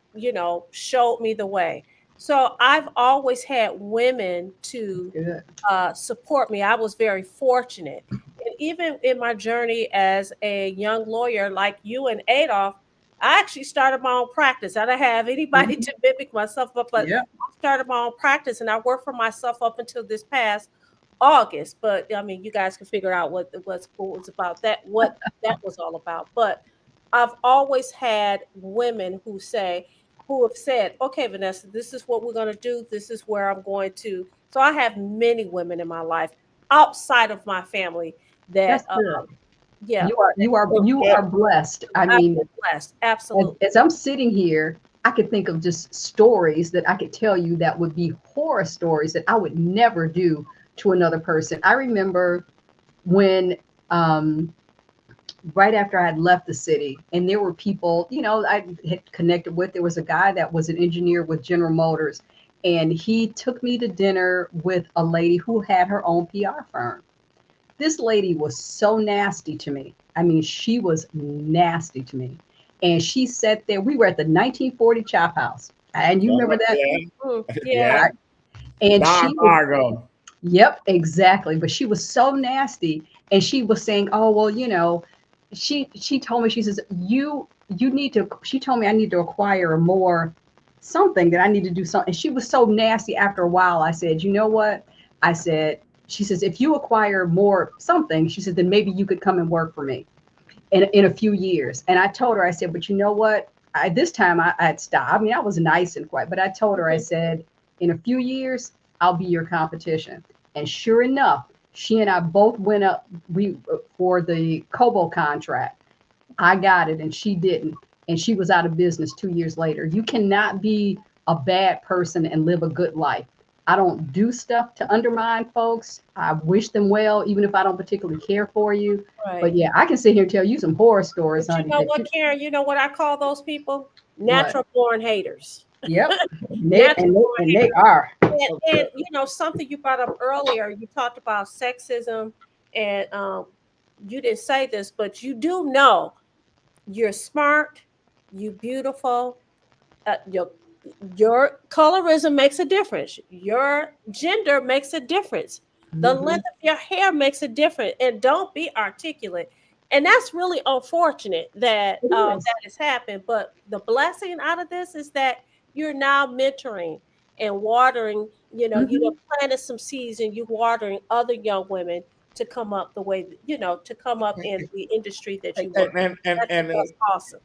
S3: showed me the way. So I've always had women to
S2: Good.
S3: support me. I was very fortunate. And even in my journey as a young lawyer like you and Adolph, I actually started my own practice. I didn't have anybody to mimic myself up, but
S2: Yeah.
S3: I started my own practice and I worked for myself up until this past August. But I mean, you guys can figure out what was about that, what that was all about. But I've always had women who have said, okay, Vanessa, this is what we're going to do. This is where I'm going to. So I have many women in my life outside of my family that,
S2: That's good.
S3: yeah,
S2: You are blessed. I
S3: I've
S2: mean,
S3: been blessed. Absolutely.
S2: as I'm sitting here, I could think of just stories that I could tell you that would be horror stories that I would never do to another person. I remember when right after I had left the city, and there were people, I had connected with. There was a guy that was an engineer with General Motors, and he took me to dinner with a lady who had her own PR firm. This lady was so nasty to me. I mean, she was nasty to me. And she sat there. We were at the 1940 Chop House. And you remember that?
S3: Yeah.
S2: Right. And she was,
S1: Margo.
S2: yep, exactly. But she was so nasty. And she was saying, oh, well, she told me, she says, you need to, she told me I need to acquire more something that I need to do something. And she was so nasty after a while. I said, you know what? I said, she says, if you acquire more something, she said, then maybe you could come and work for me in a few years. And I told her, I said, but you know what? This time I'd stop. I mean, I was nice and quiet, but I told her, I said, in a few years, I'll be your competition. And sure enough, she and I both went up for the Kobo contract. I got it and she didn't. And she was out of business 2 years later. You cannot be a bad person and live a good life. I don't do stuff to undermine folks. I wish them well, even if I don't particularly care for you.
S3: Right.
S2: But yeah, I can sit here and tell you some horror stories,
S3: But you
S2: honey.
S3: know what, Karen? You know what I call those people?
S2: What?
S3: Natural born haters.
S2: Yep.
S3: Natural born
S2: And they
S3: haters.
S2: are.
S3: And something you brought up earlier, you talked about sexism, and you didn't say this, but you do know you're smart, you beautiful, your colorism makes a difference. Your gender makes a difference. The
S2: Mhm.
S3: length of your hair makes a difference. And don't be articulate. And that's really unfortunate that
S2: It
S3: that
S2: is.
S3: has happened. But the blessing out of this is that you're now mentoring and watering. You have
S2: Mhm.
S3: planted some seeds and you're watering other young women to come up the way to come up in the industry that you work. That's awesome.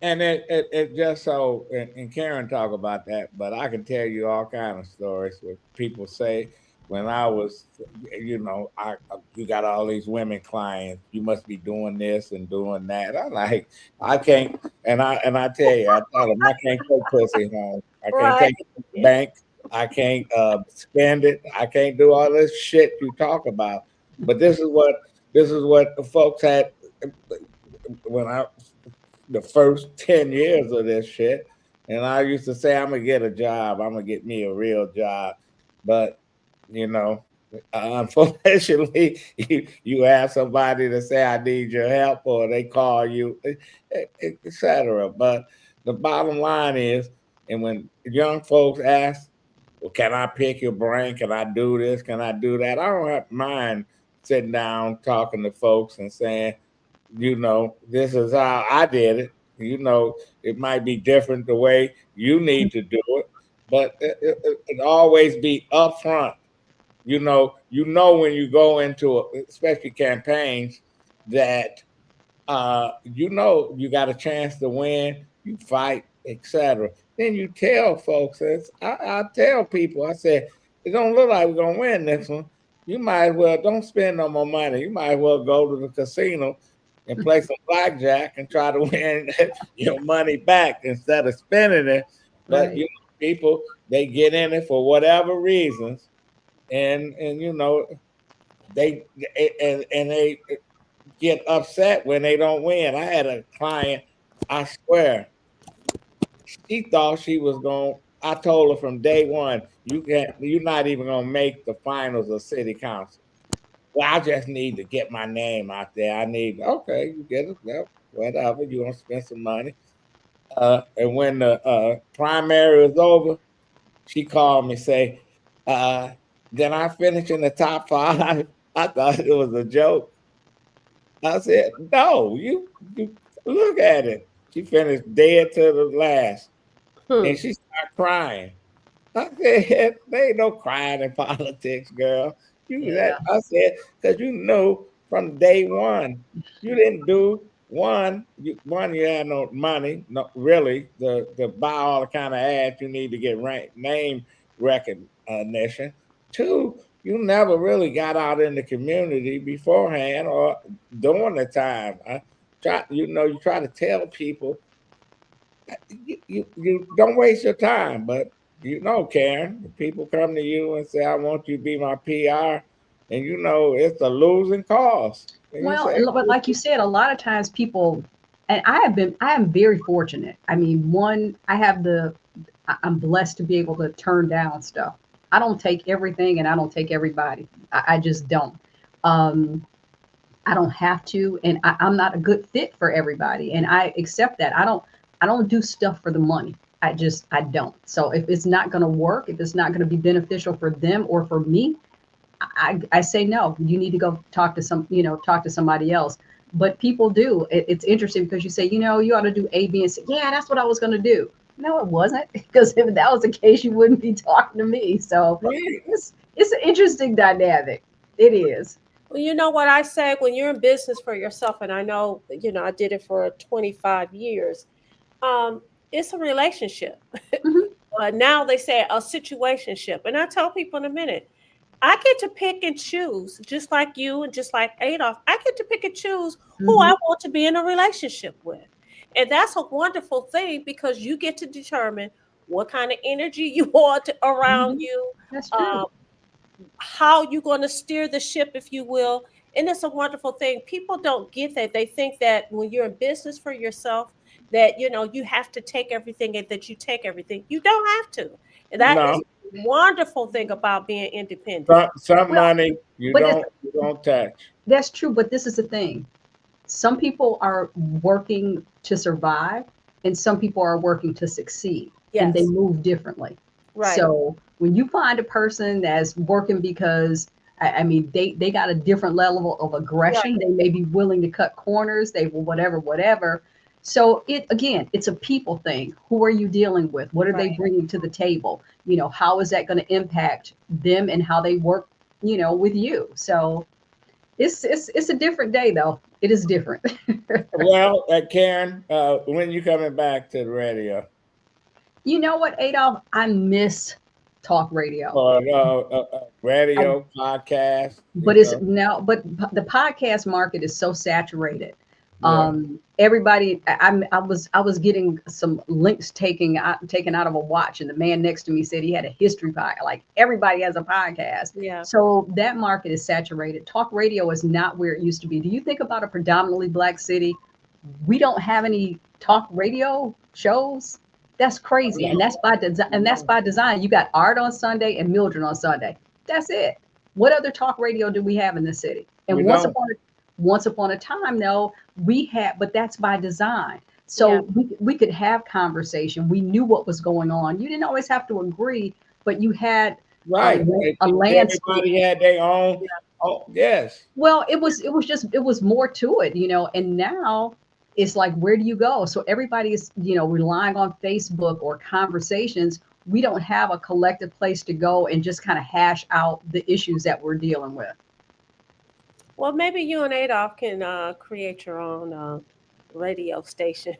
S1: And it just so and Karen talk about that, but I can tell you all kind of stories where people say when I was, you got all these women clients, you must be doing this and doing that. I'm like, I can't, and I tell you, I tell them I can't take pussy home, I can't
S3: Right.
S1: take it to the bank, I can't spend it, I can't do all this shit you talk about. But this is what the folks had when I the first 10 years of this shit. And I used to say, I'm gonna get a job, I'm gonna get me a real job. But you know, unfortunately, you have somebody to say I need your help, or they call you, etc. But the bottom line is, and when young folks ask, well, can I pick your brain? Can I do this? Can I do that? I don't have mind sitting down talking to folks and saying, this is how I did it. It might be different the way you need to do it, but it always be upfront. When you go into especially campaigns, that you got a chance to win, you fight, etc. Then you tell folks, I tell people, I said, it don't look like we're gonna win this one. You might as well don't spend no more money. You might as well go to the casino and play some blackjack and try to win your money back instead of spending it. But
S2: Right.
S1: people, they get in it for whatever reasons, and they and they get upset when they don't win. I had a client, I swear, she thought she was going. I told her from day one, you're not even gonna make the finals of city council. Well, I just need to get my name out there. Okay, you get it, well, whatever. You want to spend some money. And when the primary was over, she called me, say, then I finished in the top 5. I thought it was a joke. I said, no, you look at it. She finished dead to the last. And she started crying. I said, there ain't no crying in politics, girl.
S2: Yeah.
S1: I said, because you know from day one, you didn't do you had no money, not really, to buy all the kind of ads you need to get name recognition. 2, you never really got out in the community beforehand or during the time. You try to tell people you don't waste your time, but Karen, people come to you and say, I want you to be my PR, and it's a losing cause. And you
S2: Well,
S1: say,
S2: but like you said, a lot of times people, and I am very fortunate. I mean, one, I'm blessed to be able to turn down stuff. I don't take everything and I don't take everybody. I just don't. Um, I don't have to, and I'm not a good fit for everybody, and I accept that. I don't do stuff for the money. I don't. So if it's not going to work, if it's not going to be beneficial for them or for me, I say no. You need to go talk to talk to somebody else. But people do. It's interesting because you say, you ought to do A, B, and C. Yeah, that's what I was going to do. No, it wasn't, because if that was the case, you wouldn't be talking to me. So it's an interesting dynamic. It is.
S3: Well, you know what I say, when you're in business for yourself, and I know, I did it for 25 years. It's a relationship.
S2: Mhm.
S3: Now they say a situationship. And I tell people in a minute, I get to pick and choose, just like you and just like Adolph. I get to pick and choose who I
S2: Mhm.
S3: want to be in a relationship with. And that's a wonderful thing, because you get to determine what kind of energy you want around
S2: Mhm.
S3: you,
S2: That's
S3: uh,
S2: true.
S3: how you're going to steer the ship, if you will. And it's a wonderful thing. People don't get that. They think that when you're in business for yourself, that you have to take everything, and that you take everything. You don't have to. And that is
S1: no,
S3: a wonderful thing about being independent.
S1: some
S2: Well,
S1: money
S2: but
S1: you don't touch.
S2: that's true. But this is the thing. Some people are working to survive, and some people are working to succeed, and they
S3: Yes,
S2: move differently.
S3: right,
S2: So when you find a person that's working because I mean they got a different level of
S3: right,
S2: aggression, they may be willing to cut corners, they will whatever. So it's a people thing. Who are you dealing with? What are they
S3: right.
S2: bringing to the table? How is that going to impact them and how they work, with you? So it's a different day though. It is different.
S1: Well, Karen, when you coming back to the radio?
S2: You know what, Adolph? I miss talk radio.
S1: Or
S2: I,
S1: radio podcast?
S2: but it's now, but the podcast market is so saturated.
S1: Yeah.
S2: Everybody, I was getting some links taken out of a watch, and the man next to me said he had a history pod. Like everybody has a podcast,
S3: Yeah.
S2: so that market is saturated. Talk radio is not where it used to be. Do you think about a predominantly black city? We don't have any talk radio shows. That's crazy, and that's by design. And that's by design. You got Art on Sunday and Mildred on Sunday. That's it. What other talk radio do we have in the city?
S1: We
S2: And
S1: don't.
S2: once upon a time, though, we had, but that's by design.
S3: Yeah.
S2: So we could have conversation. We knew what was going on. You didn't always have to agree, but you had
S1: Right.
S2: a landscape.
S1: Everybody had their own.
S3: Yeah.
S1: Oh, yes.
S2: Well, it was more to it, and now it's like, where do you go? So everybody is, relying on Facebook or conversations. We don't have a collective place to go and just kind of hash out the issues that we're dealing with.
S3: Well, maybe you and Adolph can create your own radio station.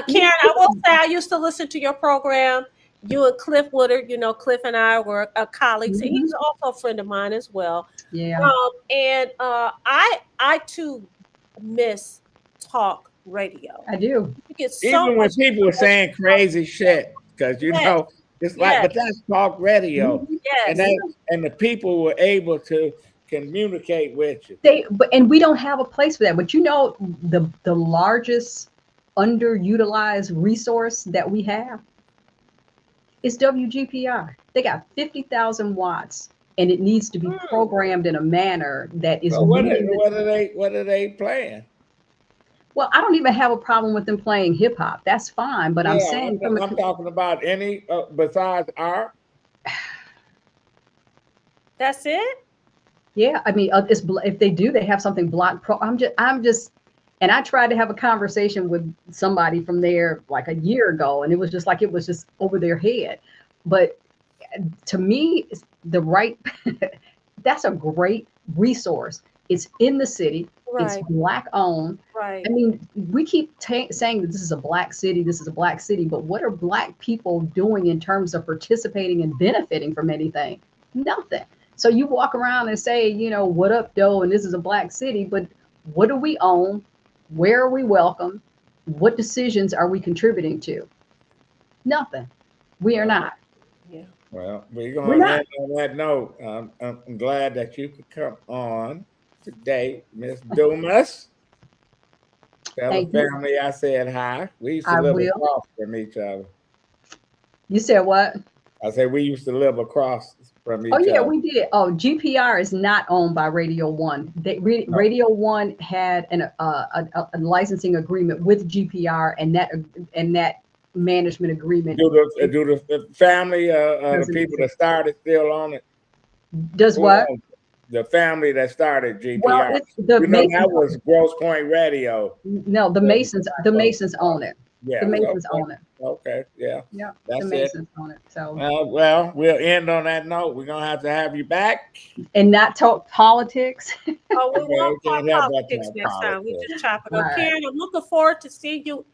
S3: Karen, I will say I used to listen to your program. You and Cliff Woodard, Cliff and I were colleagues. And
S2: Mhm.
S3: he's also a friend of mine as well.
S2: Yeah,
S3: And I too miss talk radio.
S2: I do.
S3: You get so
S1: Even when
S3: much
S1: people were saying crazy shit, because
S3: Yes,
S1: it's like,
S3: yes,
S1: but that's talk radio,
S2: Mhm.
S1: and
S3: yes.
S1: the people were able to communicate with you.
S2: And we don't have a place for that. But the largest underutilized resource that we have is WGPR. They got 50,000 watts, and it needs to be
S3: Hmm.
S2: programmed in a manner that is
S1: So
S2: moving.
S1: what are they playing?
S2: Well, I don't even have a problem with them playing hip hop. That's fine. But I'm
S1: Yeah,
S2: saying from
S1: I'm talking about any besides art.
S3: That's it?
S2: yeah, I mean, if they do, they have something blocked. I'm just, and I tried to have a conversation with somebody from there like a year ago, and it was just like it was just over their head. But to me, it's the right. That's a great resource. It's in the city. It's
S3: Right,
S2: Black owned.
S3: right.
S2: I mean, we keep saying that this is a Black city. This is a Black city, but what are Black people doing in terms of participating and benefiting from anything? Nothing. So you walk around and say, you know, what up, doe, and this is a Black city, but what do we own? Where are we welcome? What decisions are we contributing to? Nothing. We are
S1: Well,
S2: not.
S3: Yeah.
S1: well, we're
S2: We're
S1: going to
S2: not.
S1: end on that note. I'm glad that you could come on today, Miss Dumas. Tell the
S2: Thank you.
S1: family I said hi. We used to
S2: I
S1: live
S2: will.
S1: across from each other.
S2: You said what?
S1: I said we used to live across from
S2: Oh
S1: each
S2: yeah,
S1: other.
S2: we did. Oh, GPR is not owned by Radio One.
S1: No.
S2: Radio One had a licensing agreement with GPR, and that management agreement
S1: Do the family, the
S2: doesn't
S1: people
S2: exist.
S1: that started still on it?
S2: Does
S1: Who
S2: what?
S1: owns it? The family that started
S2: Well,
S1: GPR.
S2: it's the
S1: You know, that
S2: Masons.
S1: was Grosse Point Radio.
S2: No, the Masons. The Masons own it. The
S1: Yeah.
S2: Masons
S1: Okay.
S2: own it.
S1: Okay. Yeah.
S2: Yeah, the
S1: That's it.
S2: Masons own it. So,
S1: Well, we'll end on that note. We're gonna have to have you back.
S2: and not talk politics.
S3: Oh, we
S1: Okay,
S3: won't
S1: we
S3: talk
S1: can't help but
S3: politics
S1: talk
S3: next time. We
S1: politics.
S3: just chop it
S2: All
S3: up.
S2: right.
S3: Karen, I'm looking forward to seeing you.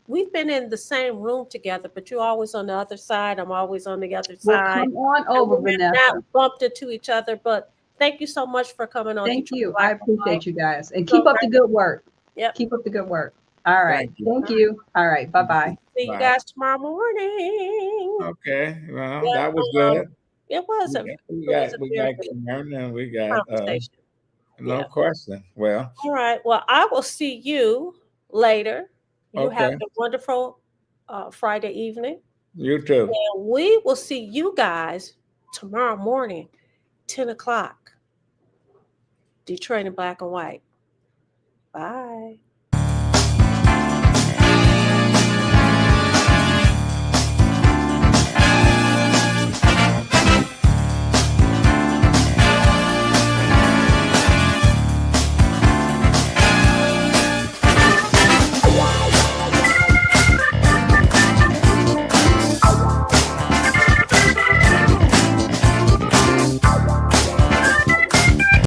S3: We've been in the same room together, but you're always on the other side. I'm always on the other
S2: Well,
S3: side.
S2: come on
S3: And
S2: over,
S3: we have
S2: Vanessa.
S3: not bumped into each other, but thank you so much for coming on
S2: Thank
S3: Detroit
S2: you. I
S3: Black and White.
S2: appreciate you guys, and
S3: So
S2: keep up the
S3: great.
S2: good work.
S3: Yep.
S2: Keep up the good work. All right.
S1: Thank you.
S2: Thank you. All right. Bye bye.
S3: See you
S1: Bye.
S3: guys tomorrow morning.
S1: Okay. Well,
S3: Yeah,
S1: that was good.
S3: it was
S1: We
S3: a
S1: got we
S3: it was
S1: got
S3: a
S1: we
S3: very
S1: got
S3: good
S1: Karen and we got
S3: conversation.
S1: no
S3: Yeah.
S1: question. Well,
S3: All right. Well, I will see you later. You have
S1: okay.
S3: a wonderful Friday evening.
S1: You too.
S3: And we will see you guys tomorrow morning, 10 o'clock. Detroit in Black and White. Bye.